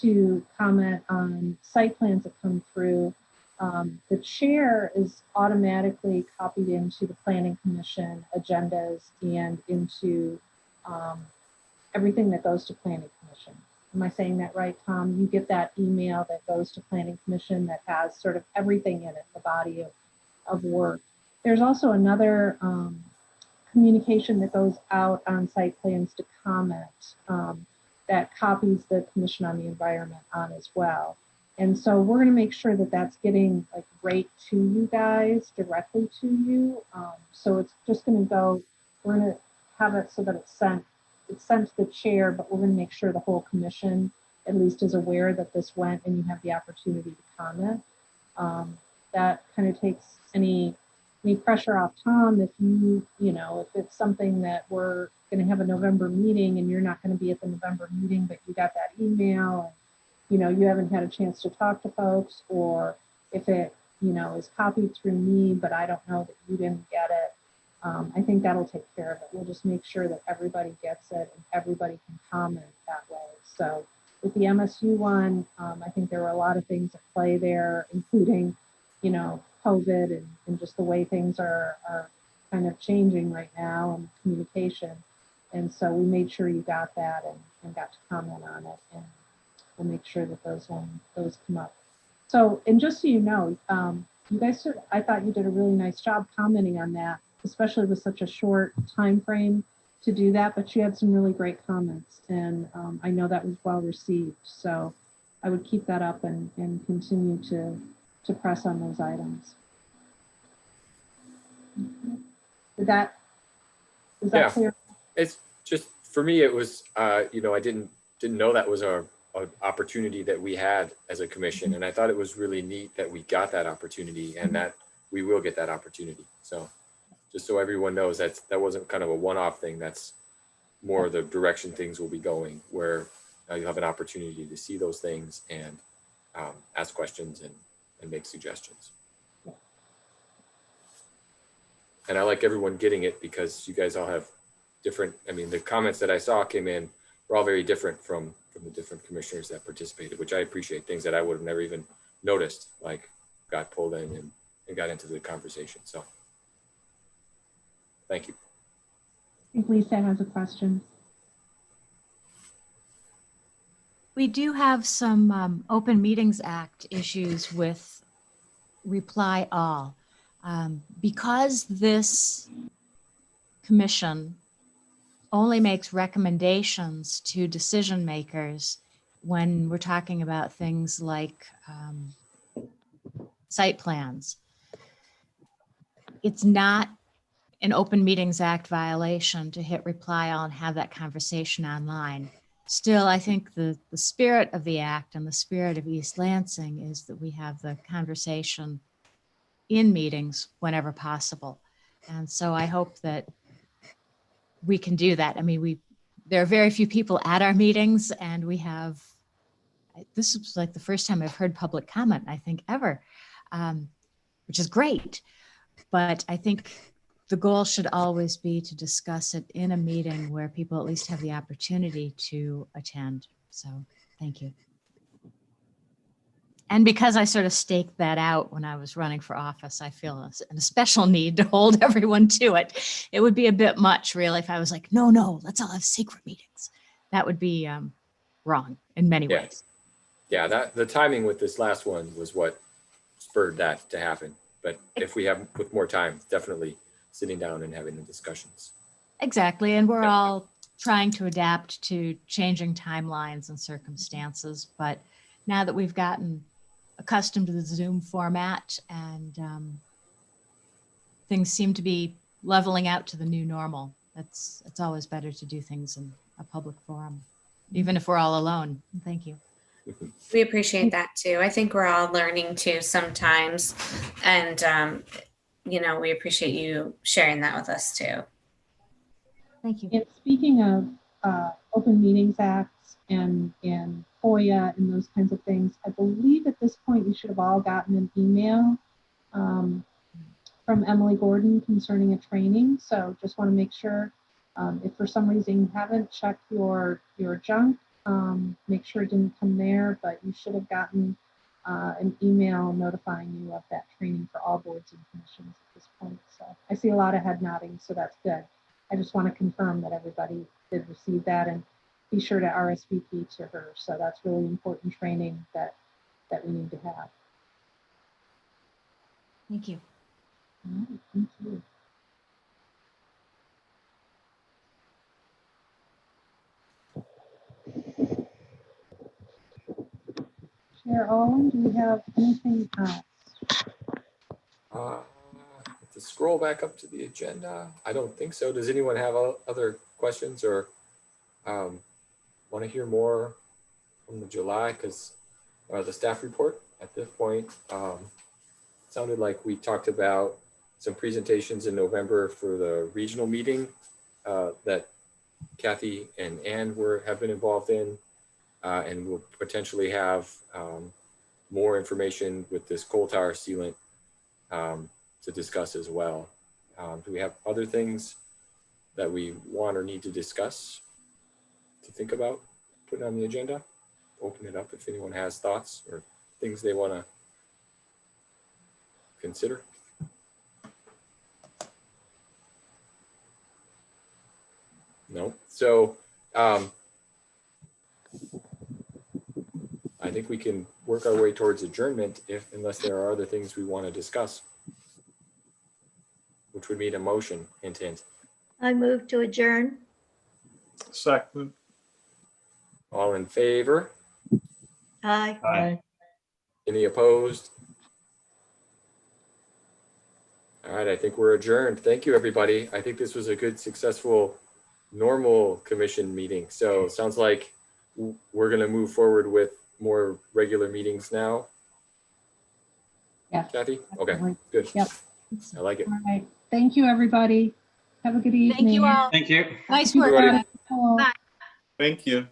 to comment on site plans that come through, the chair is automatically copied into the planning commission agendas and into everything that goes to planning commission. Am I saying that right, Tom? You get that email that goes to planning commission that has sort of everything in it, the body of work. There's also another communication that goes out on site plans to comment that copies the Commission on the Environment on as well. And so we're going to make sure that that's getting like right to you guys, directly to you. So it's just going to go, we're going to have it so that it's sent to the chair, but we're going to make sure the whole commission at least is aware that this went and you have the opportunity to comment. That kind of takes any pressure off Tom if if it's something that we're going to have a November meeting and you're not going to be at the November meeting, but you got that email and you haven't had a chance to talk to folks, or if it is copied through me but I don't know that you didn't get it. I think that'll take care of it. We'll just make sure that everybody gets it and everybody can comment that way. So with the MSU one, I think there were a lot of things at play there, including COVID and just the way things are kind of changing right now and communication. And so we made sure you got that and got to comment on it, and we'll make sure that those come up. So, and just so you know, you guys, I thought you did a really nice job commenting on that, especially with such a short time frame to do that, but you had some really great comments, and I know that was well received. So I would keep that up and continue to press on those items. Is that clear? It's just, for me, it was, I didn't know that was a opportunity that we had as a commission. And I thought it was really neat that we got that opportunity and that we will get that opportunity. So just so everyone knows that wasn't kind of a one-off thing. That's more the direction things will be going, where you'll have an opportunity to see those things and ask questions and make suggestions. And I like everyone getting it because you guys all have different, the comments that I saw came in were all very different from the different commissioners that participated, which I appreciate. Things that I would have never even noticed, like got pulled in and got into the conversation. So thank you. I think Lisa has a question. We do have some Open Meetings Act issues with reply all. Because this commission only makes recommendations to decision makers when we're talking about things like site plans, it's not an Open Meetings Act violation to hit reply all and have that conversation online. Still, I think the spirit of the act and the spirit of East Lansing is that we have the conversation in meetings whenever possible. And so I hope that we can do that. There are very few people at our meetings, and this is like the first time I've heard public comment, I think, ever, which is great. But I think the goal should always be to discuss it in a meeting where people at least have the opportunity to attend. So thank you. And because I sort of staked that out when I was running for office, I feel a special need to hold everyone to it. It would be a bit much, really, if I was like, no, let's all have secret meetings. That would be wrong in many ways. Yeah, the timing with this last one was what spurred that to happen. But if we have with more time, definitely sitting down and having the discussions. Exactly. And we're all trying to adapt to changing timelines and circumstances. But now that we've gotten a accustomed to the Zoom format, and things seem to be leveling out to the new normal. It's always better to do things in a public forum, even if we're all alone. Thank you. We appreciate that too. I think we're all learning too sometimes. And, you know, we appreciate you sharing that with us too. Thank you. And speaking of Open Meetings Acts and FOIA and those kinds of things, I believe at this point you should have all gotten an email from Emily Gordon concerning a training. So just want to make sure if for some reason you haven't checked your junk, make sure it didn't come there, but you should have gotten an email notifying you of that training for all boards and commissions at this point. So I see a lot of head nodding, so that's good. I just want to confirm that everybody did receive that, and be sure to RSVP to her. So that's really important training that we need to have. Thank you. All right, thank you. Chair Owen, do we have anything else? To scroll back up to the agenda, I don't think so. Does anyone have other questions or want to hear more from the July? Because the staff report at this point sounded like we talked about some presentations in November for the regional meeting that Kathy and Ann have been involved in, and we'll potentially have more information with this coal tower sealant to discuss as well. Do we have other things that we want or need to discuss, to think about putting on the agenda? Open it up if anyone has thoughts or things they want to consider. No. So I think we can work our way towards adjournment unless there are other things we want to discuss, which would mean a motion. Hint, hint. I move to adjourn. Second. All in favor? Aye. Aye. Any opposed? All right, I think we're adjourned. Thank you, everybody. I think this was a good, successful, normal commission meeting. So it sounds like we're going to move forward with more regular meetings now. Yeah. Kathy? Okay, good. Yep. I like it. All right. Thank you, everybody. Have a good evening. Thank you all. Thank you. Nice Keep work. Everybody. out of the pool. Bye. Thank you.